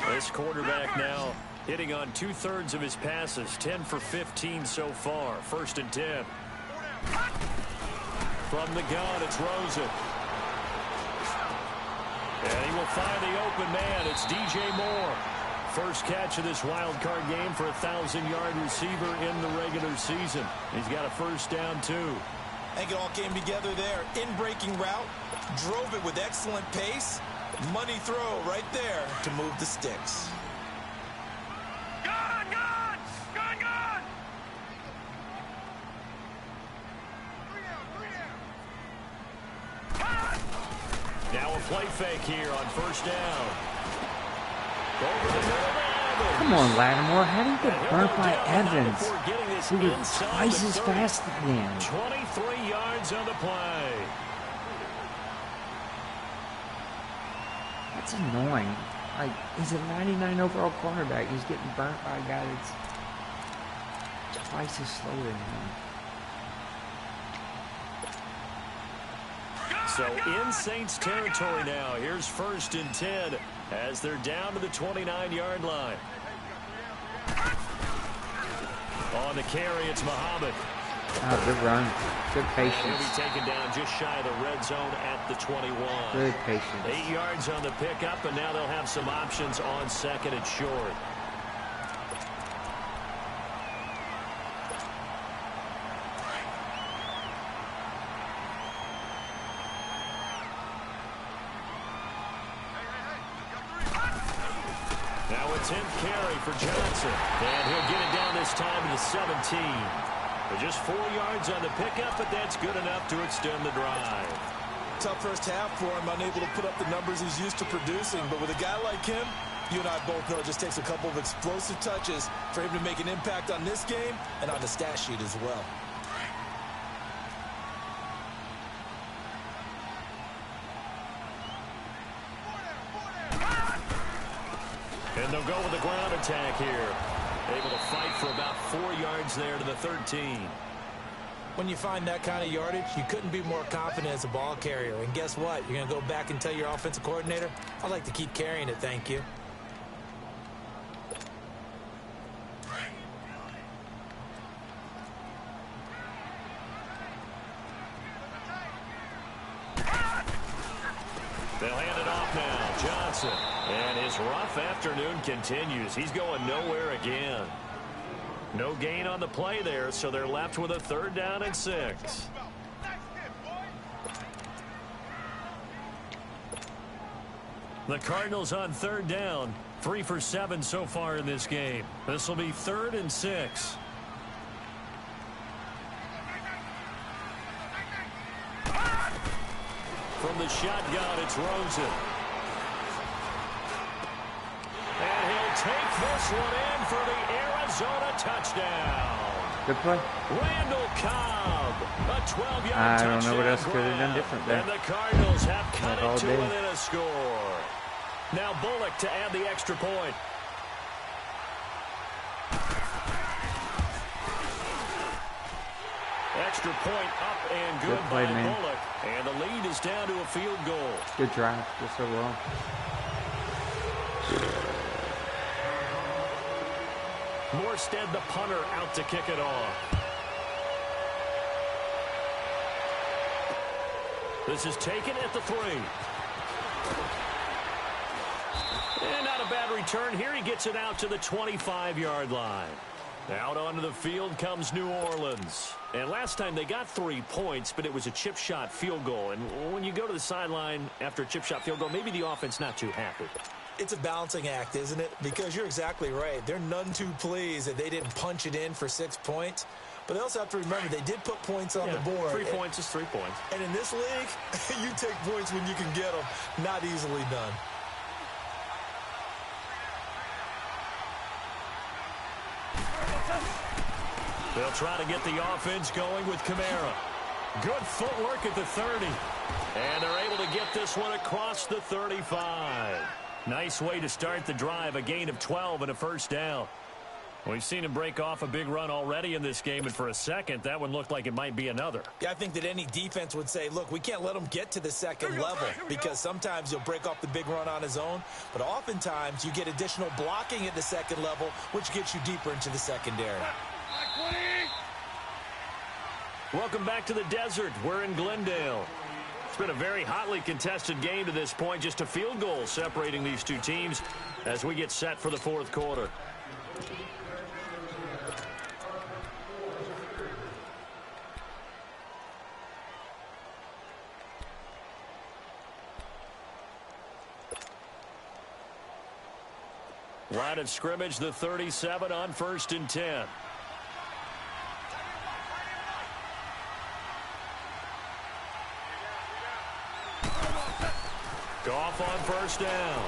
This quarterback now hitting on 2/3 of his passes. 10 for 15 so far. 1st and 10. From the gun, it's Rosen. And he will find the open man. It's DJ Moore. First catch of this wild card game for a 1,000-yard receiver in the regular season. He's got a first down, too. I think it all came together there. In-breaking route. Drove it with excellent pace. Money throw right there to move the sticks. Gun! Gun! Gun! Gun! Now a play fake here on first down. Over the middle to Evans. Come on, Lattimore. How do you get burnt by Evans? He was twice as fast as him. 23 yards on the play. That's annoying. Like, he's a 99 overall cornerback. He's getting burnt by a guy that's twice as slow than him. So in Saints territory now. Here's 1st and 10 as they're down to the 29-yard line. On the carry, it's Muhammad. Oh, good run. Good patience. He'll be taken down just shy of the red zone at the 21. Good patience. 8 yards on the pickup, and now they'll have some options on 2nd and short. Now a 10th carry for Johnson. And he'll get it down this time to the 17. But just 4 yards on the pickup, but that's good enough to extend the drive. Tough first half for him, unable to put up the numbers he's used to producing. But with a guy like him, you and I both know it just takes a couple of explosive touches for him to make an impact on this game and on the stat sheet as well. And they'll go with the ground attack here. Able to fight for about 4 yards there to the 13. When you find that kind of yardage, you couldn't be more confident as a ball carrier. And guess what? You're going to go back and tell your offensive coordinator, I'd like to keep carrying it, thank you. They'll hand it off now. Johnson. And his rough afternoon continues. He's going nowhere again. No gain on the play there, so they're left with a 3rd down and 6. The Cardinals on 3rd down. 3 for 7 so far in this game. This will be 3rd and 6. From the shotgun, it's Rosen. And he'll take this one in for the Arizona touchdown. Good play. Randall Cobb, a 12-yard touchdown. I don't know what else could have done different there. And the Cardinals have cut Not all it to day. within a score. Now Bullock to add the extra point. Extra point up and good play, by man. Bullock. And the lead is down to a field goal. Good drive. Just so well. Morstead, the punter, out to kick it off. This is taken at the 3. And not a bad return here. He gets it out to the 25-yard line. Out onto the field comes New Orleans. And last time they got 3 points, but it was a chip shot field goal. And when you go to the sideline after a chip shot field goal, maybe the offense not too happy. It's a balancing act, isn't it? Because you're exactly right. They're none too pleased that they didn't punch it in for 6 points. But they also have to remember they did put points on the board. 3 points is 3 points. And in this league, you take points when you can get them. Not easily done. They'll try to get the offense going with Kamara. Good footwork at the 30. And they're able to get this one across the 35. Nice way to start the drive, a gain of 12 and a first down. We've seen him break off a big run already in this game, and for a second, that one looked like it might be another. Yeah, I think that any defense would say, look, we can't let him get to the second level because sometimes he'll break off the big run on his own, but oftentimes you get additional blocking at the second level, which gets you deeper into the secondary. Welcome back to the desert. We're in Glendale. It's been a very hotly contested game to this point, just a field goal separating these two teams as we get set for the fourth quarter. Line of scrimmage, the 37 on 1st and 10. Goff on first down.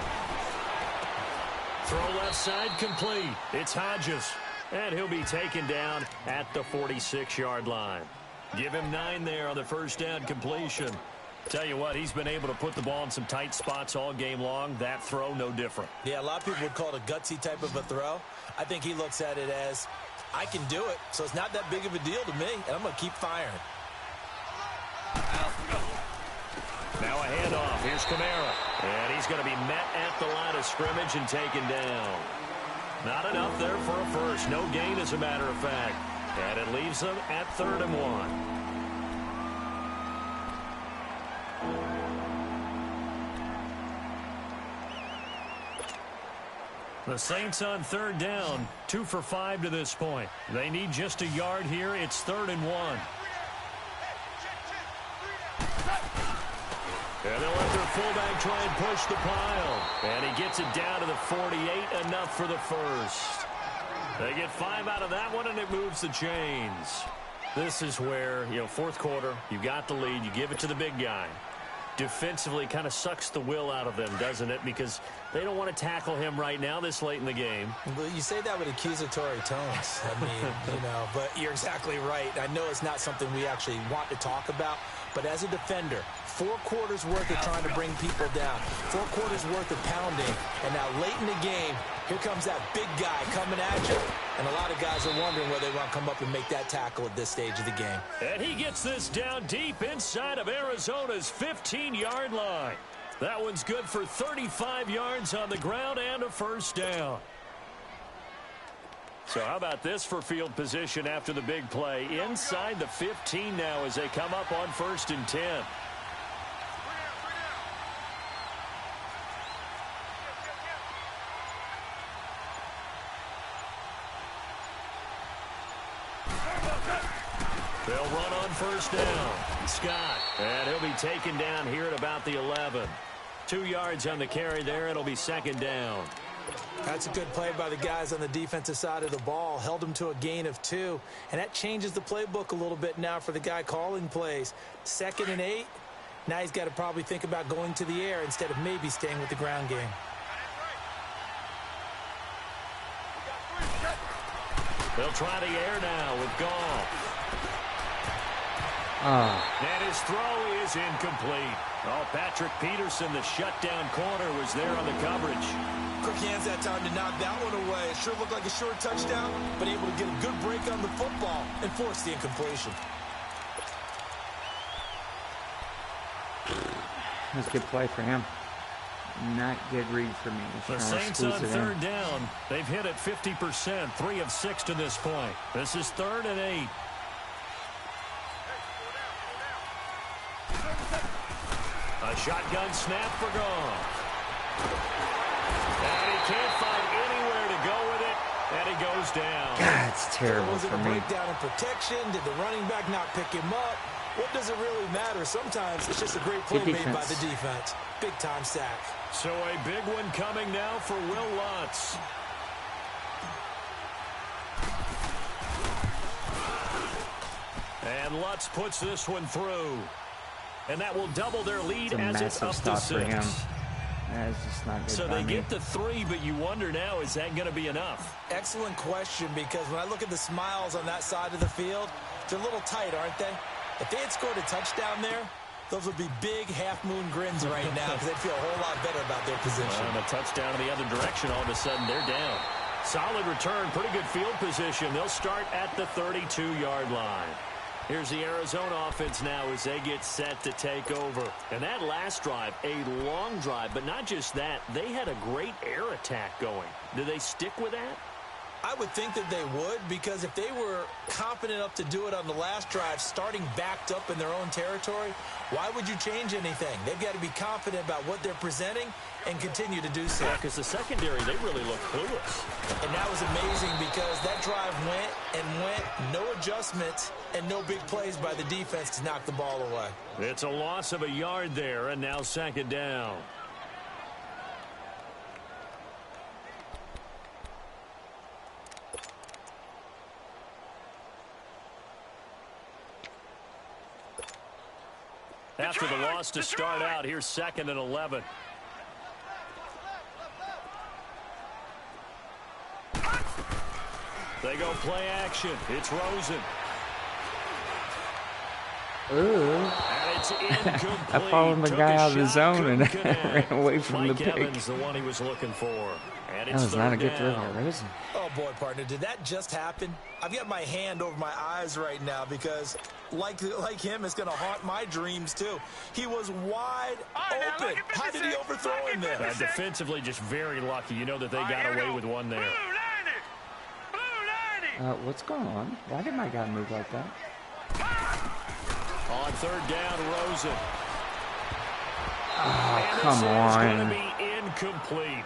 Throw left side complete. It's Hodges. And he'll be taken down at the 46-yard line. Give him 9 there on the first down completion. Tell you what, he's been able to put the ball in some tight spots all game long. That throw, no different. Yeah, a lot of people would call it a gutsy type of a throw. I think he looks at it as, I can do it, so it's not that big of a deal to me, and I'm going to keep firing. Now a handoff. Here's Kamara. And he's going to be met at the line of scrimmage and taken down. Not enough there for a first. No gain, as a matter of fact. And it leaves them at 3rd and 1. The Saints on 3rd down, 2 for 5 to this point. They need just a yard here. It's 3rd and 1. And they'll let their fullback try and push the pile. And he gets it down to the 48, enough for the first. They get 5 out of that one, and it moves the chains. This is where, fourth quarter, you got the lead, you give it to the big guy. Defensively kind of sucks the will out of them, doesn't it? Because they don't want to tackle him right now this late in the game. Well, you say that with accusatory tones. I mean, but you're exactly right. I know it's not something we actually want to talk about, but as a defender, 4 quarters worth of trying to bring people down, 4 quarters worth of pounding, and now late in the game, here comes that big guy coming at you. And a lot of guys are wondering whether they want to come up and make that tackle at this stage of the game. And he gets this down deep inside of Arizona's 15-yard line. That one's good for 35 yards on the ground and a first down. So how about this for field position after the big play? Inside the 15 now as they come up on 1st and 10. They'll run on first down. Scott. And he'll be taken down here at about the 11. 2 yards on the carry there. It'll be 2nd down. That's a good play by the guys on the defensive side of the ball. Held them to a gain of 2. And that changes the playbook a little bit now for the guy calling plays. 2nd and 8. Now he's got to probably think about going to the air instead of maybe staying with the ground game. They'll try the air now with Goff. And his throw is incomplete. Oh, Patrick Peterson, the shutdown corner, was there on the coverage. Quick hands that time to knock that one away. It sure looked like a short touchdown, but able to get a good break on the football and force the incompletion. That's a good play for him. Not good read for me. The Saints on 3rd down. They've hit it 50%, 3 of 6 to this point. This is 3rd and 8. A shotgun snap for Goff. can't find anywhere to go with it, and he goes down. God, it's terrible Was it for a me. breakdown in protection? Did the running back not pick him up? What does it really matter? Sometimes it's just a great play made by the defense. Big-time sack. So a big one coming now for Will Lutz. And Lutz puts this one through. And that will double their lead as it's up to 6. For him. That is just not good. So they get the 3, but you wonder now, is that going to be enough? Excellent question, because when I look at the smiles on that side of the field, they're a little tight, aren't they? If they had scored a touchdown there, those would be big half-moon grins right now because they'd feel a whole lot better about their position. And a touchdown in the other direction, all of a sudden they're down. Solid return, pretty good field position. They'll start at the 32-yard line. Here's the Arizona offense now as they get set to take over. And that last drive, a long drive, but not just that. They had a great air attack going. Do they stick with that? I would think that they would, because if they were confident enough to do it on the last drive, starting backed up in their own territory, why would you change anything? They've got to be confident about what they're presenting and continue to do so. Yeah, because the secondary, they really look clueless. And that was amazing because that drive went and went, no adjustments, and no big plays by the defense to knock the ball away. It's a loss of a yard there, and now 2nd down. After the loss to start out, here's 2nd and 11. They go play action. It's Rosen. Ooh. And it's incomplete. I followed the guy out of the zone and ran away from Mike the pick. Evans, the one he was looking for. And That it's was not a good throw down. by Rosen. Oh, boy, partner, did that just happen? I've got my hand over my eyes right now because, like him, it's going to haunt my dreams, too. He was wide open. How did he overthrow him there? Defensively, just very lucky. You know that they got away with one there. What's going on? Why did my guy move like that? On 3rd down, Rosen. Oh, come on. This is going to be incomplete.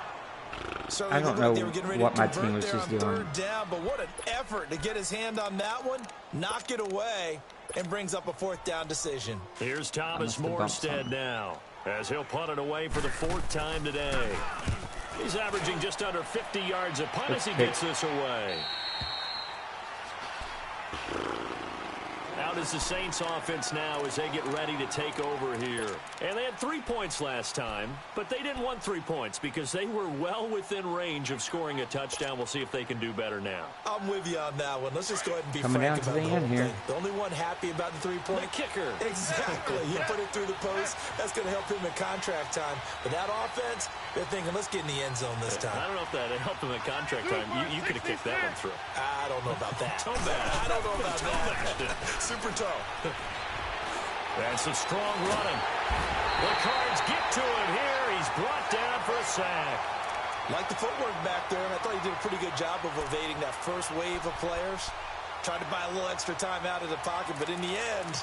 I don't know what my team was just doing. 3rd down, but what an effort to get his hand on that one, knock it away, and brings up a 4th down decision. Here's Thomas Morstead now, as he'll punt it away for the 4th time today. He's averaging just under 50 yards a punt as he gets this away. Out is the Saints offense now as they get ready to take over here. And they had 3 points last time, but they didn't want 3 points because they were well within range of scoring a touchdown. We'll see if they can do better now. I'm with you on that one. Let's just go ahead and be Coming frank down about to the the whole end here. thing. The only one happy about the 3-point The kicker. Exactly. You put it through the post. That's going to help him in contract time. But that offense, they're thinking, let's get in the end zone this time. I don't know if that helped them in contract time. You could have kicked that one through. I don't know about that. Toe bash. I don't know about Toe bashed it. that. Super toe. That's some strong running. The Cards get to him here. He's brought down for a sack. Like the footwork back there, and I thought he did a pretty good job of evading that first wave of players. Tried to buy a little extra time out of the pocket, but in the end,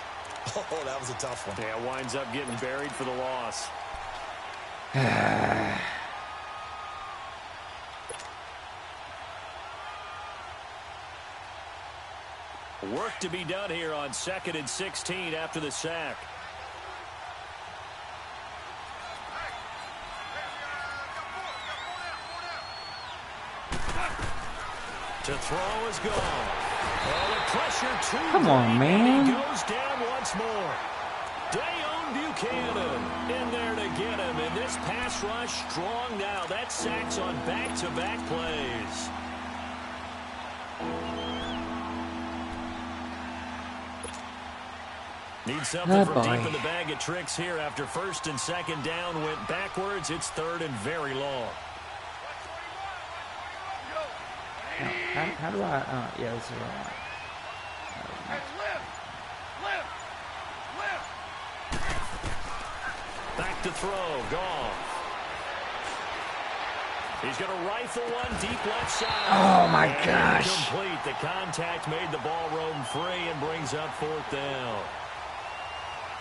oh, that was a tough one. Yeah, winds up getting buried for the loss. Work to be done here on 2nd and 16 after the sack. To throw is gone. Oh, the pressure too Come on, great, and man. he goes down once more. Dayon Buchanan in there to get him. And this pass rush strong now. That sacks on back-to-back plays. Need something from deep in the bag of tricks here after 1st and 2nd down went backwards. It's 3rd and very long. How do I? Yeah, this is right. Back to throw. Gone. He's going to rifle one deep left side. Oh, my And gosh. Complete. The contact made the ball roam free and brings up 4th down.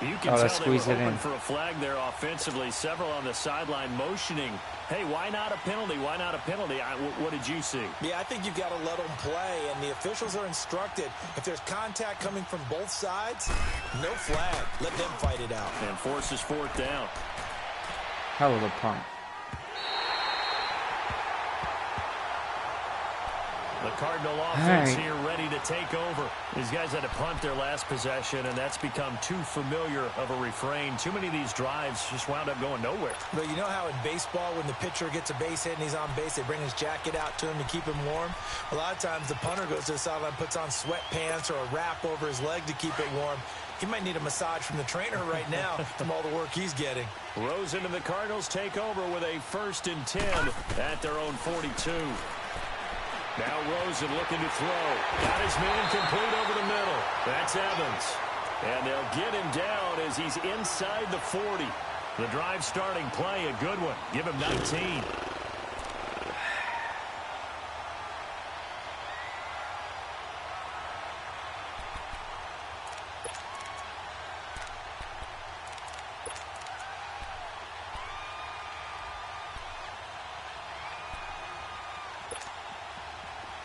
You can Oh, tell let's they were squeeze it hoping in. for a flag there offensively. Several on the sideline motioning, hey, why not a penalty? Why not a penalty? What did you see? Yeah, I think you've got to let them play, and the officials are instructed. If there's contact coming from both sides, no flag. Let them fight it out. And forces fourth down. Hell of a punt. The Cardinal offense here ready to take over. These guys had to punt their last possession, and that's become too familiar of a refrain. Too many of these drives just wound up going nowhere. But you know how in baseball, when the pitcher gets a base hit and he's on base, they bring his jacket out to him to keep him warm? A lot of times the punter goes to the sideline, puts on sweatpants or a wrap over his leg to keep it warm. He might need a massage from the trainer right now from all the work he's getting. Rosen and the Cardinals take over with a 1st and 10 at their own 42. Now Rosen looking to throw. Got his man complete over the middle. That's Evans. And they'll get him down as he's inside the 40. The drive starting play, a good one. Give him 19.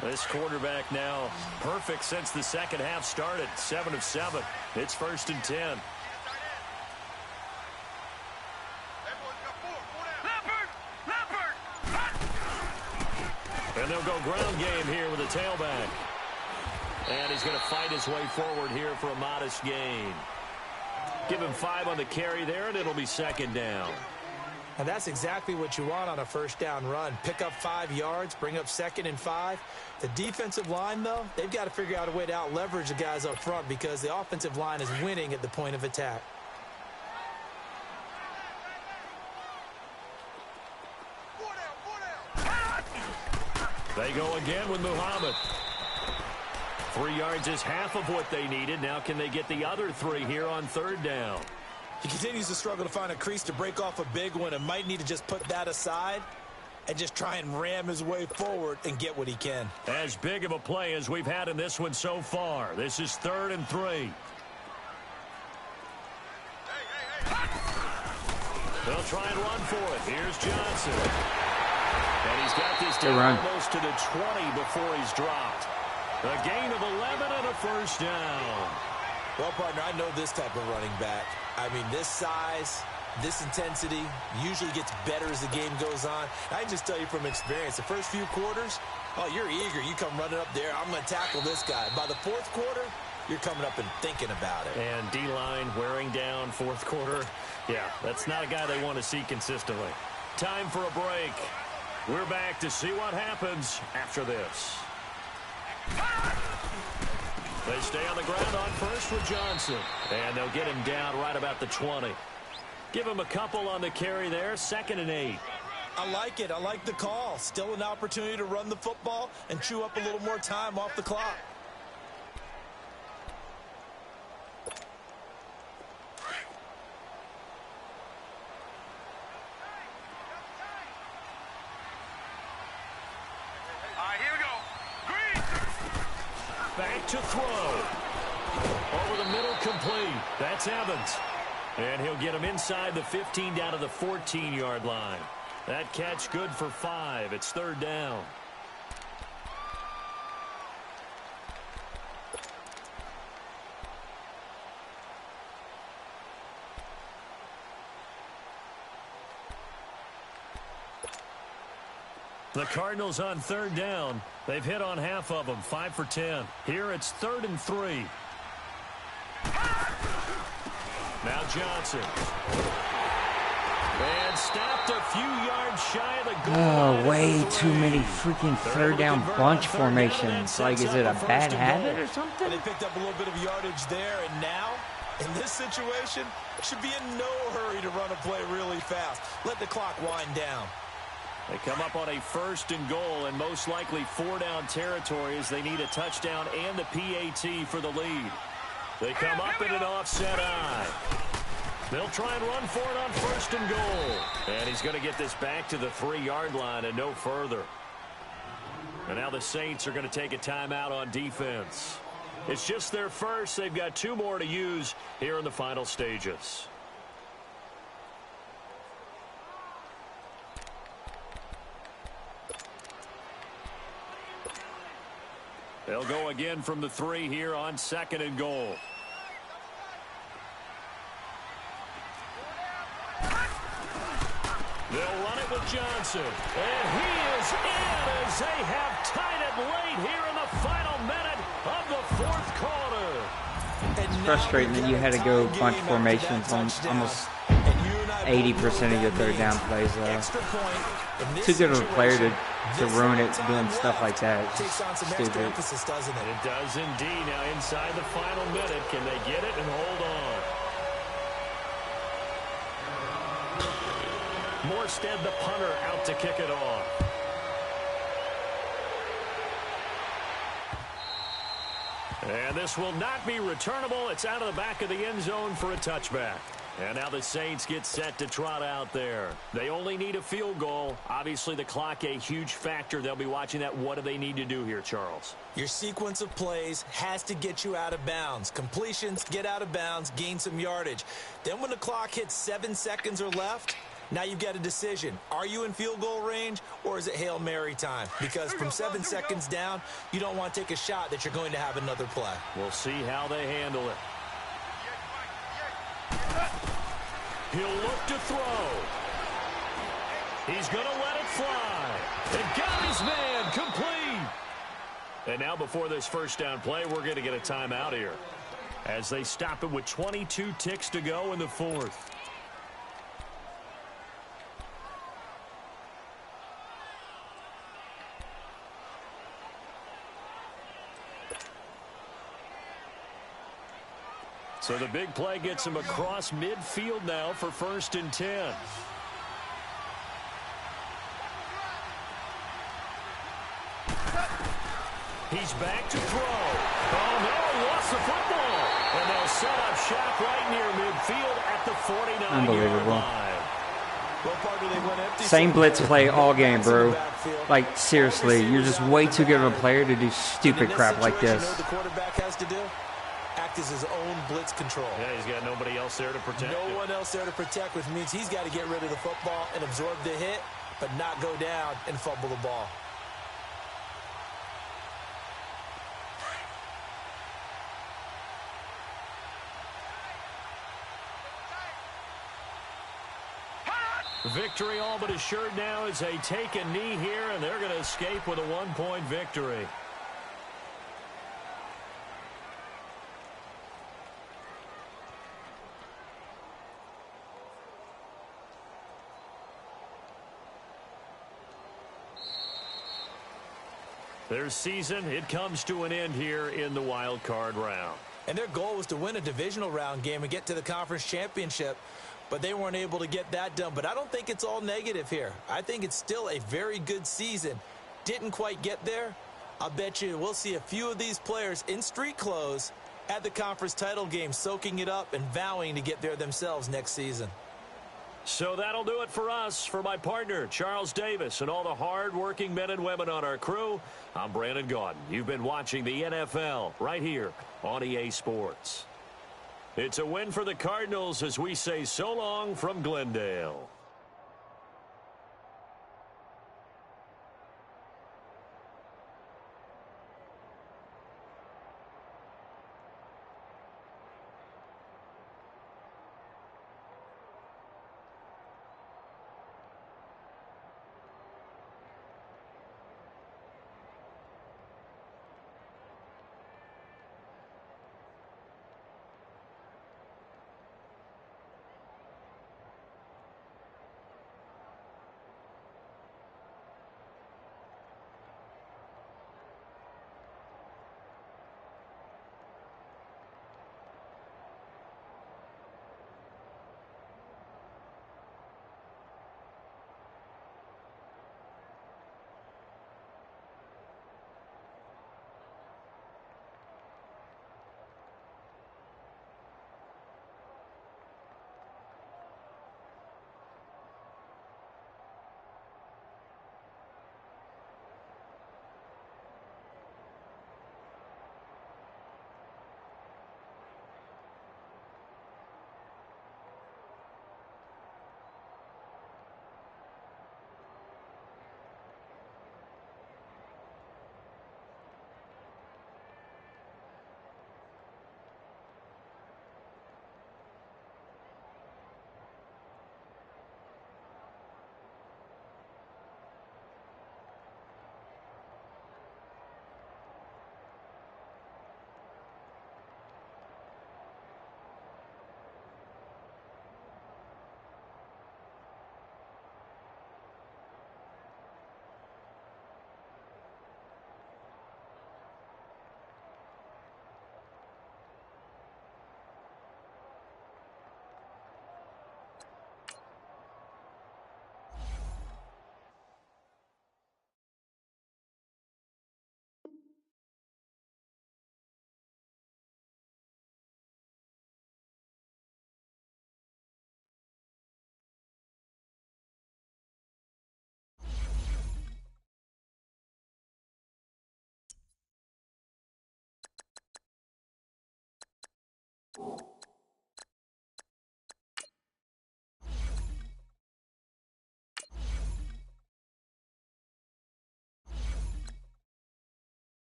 This quarterback now perfect since the second half started. 7 of 7. It's 1st and 10. And they'll go ground game here with a tailback. And he's going to fight his way forward here for a modest gain. Give him 5 on the carry there, and it'll be 2nd down. And that's exactly what you want on a 1st down run. Pick up 5 yards, bring up 2nd and 5. The defensive line, though, they've got to figure out a way to out-leverage the guys up front because the offensive line is winning at the point of attack. They go again with Muhammad. 3 yards is half of what they needed. Now can they get the other 3 here on 3rd down? He continues to struggle to find a crease to break off a big one and might need to just put that aside and just try and ram his way forward and get what he can. As big of a play as we've had in this one so far. This is 3rd and 3. They'll try and run for it. Here's Johnson. And he's got this down almost to the 20 before he's dropped. A gain of 11 and a 1st down. Well, partner, I know this type of running back. I mean, this size, this intensity usually gets better as the game goes on. I can just tell you from experience, the first few quarters, oh, you're eager. You come running up there. I'm going to tackle this guy. By the 4th quarter, you're coming up and thinking about it. And D-line wearing down 4th quarter. Yeah, that's not a guy they want to see consistently. Time for a break. We're back to see what happens after this. They stay on the ground on 1st with Johnson. And they'll get him down right about the 20. Give him a couple on the carry there. 2nd and 8. I like it. I like the call. Still an opportunity to run the football and chew up a little more time off the clock. Back to throw. Over the middle, complete. That's Evans. And he'll get him inside the 15 down to the 14-yard line. That catch good for 5. It's 3rd down. The Cardinals on 3rd down. They've hit on half of them, 5 for 10. Here it's 3rd and 3. Now Johnson. And stopped a few yards shy of the goal. Oh, way too many freaking 3rd down bunch formations. Like, is it a bad habit or something? And they picked up a little bit of yardage there, and now, in this situation, should be in no hurry to run a play really fast. Let the clock wind down. They come up on a 1st and goal, and most likely 4-down territory as they need a touchdown and the PAT for the lead. They come up in an offset eye. They'll try and run for it on 1st and goal. And he's going to get this back to the 3-yard line and no further. And now the Saints are going to take a timeout on defense. It's just their first. They've got 2 more to use here in the final stages. They'll go again from the 3 here on 2nd and goal. They'll run it with Johnson. And he is in as they have tied it late here in the final minute of the 4th quarter. It's frustrating that you had to go bunch formations on almost 80% of your third down plays. Too good of a player to ruin it doing stuff like that. It's stupid. It does indeed. Now inside the final minute, can they get it and hold on? Morstead, the punter, out to kick it off. And this will not be returnable. It's out of the back of the end zone for a touchback. And now the Saints get set to trot out there. They only need a field goal. Obviously, the clock a huge factor. They'll be watching that. What do they need to do here, Charles? Your sequence of plays has to get you out of bounds. Completions, get out of bounds, gain some yardage. Then when the clock hits 7 seconds or left, now you've got a decision. Are you in field goal range, or is it Hail Mary time? Because from 7 seconds down, you don't want to take a shot that you're going to have another play. We'll see how they handle it. He'll look to throw. He's going to let it fly. And got his man complete. And now before this first down play, we're going to get a timeout here as they stop it with 22 ticks to go in the 4th. So the big play gets him across midfield now for 1st and 10. He's back to throw. Oh, no, lost the football. And they'll set up shop right near midfield at the 49-yard line. Well, partner, they went empty. Same blitz play all game, bro. Like, seriously, you're just way too good of a player to do stupid crap like this. You know what the quarterback has to do? Act as his own blitz control. Yeah, he's got nobody else there to protect him. No one else there to protect, which means he's got to get rid of the football and absorb the hit, but not go down and fumble the ball. Victory all but assured now as they take a knee here, and they're going to escape with a 1-point victory. Their season, it comes to an end here in the wild card round. And their goal was to win a divisional round game and get to the conference championship, but they weren't able to get that done. But I don't think it's all negative here. I think it's still a very good season. Didn't quite get there. I'll bet you we'll see a few of these players in street clothes at the conference title game, soaking it up and vowing to get there themselves next season. So that'll do it for us. For my partner, Charles Davis, and all the hard-working men and women on our crew, I'm Brandon Gaudin. You've been watching the NFL right here on EA Sports. It's a win for the Cardinals as we say so long from Glendale.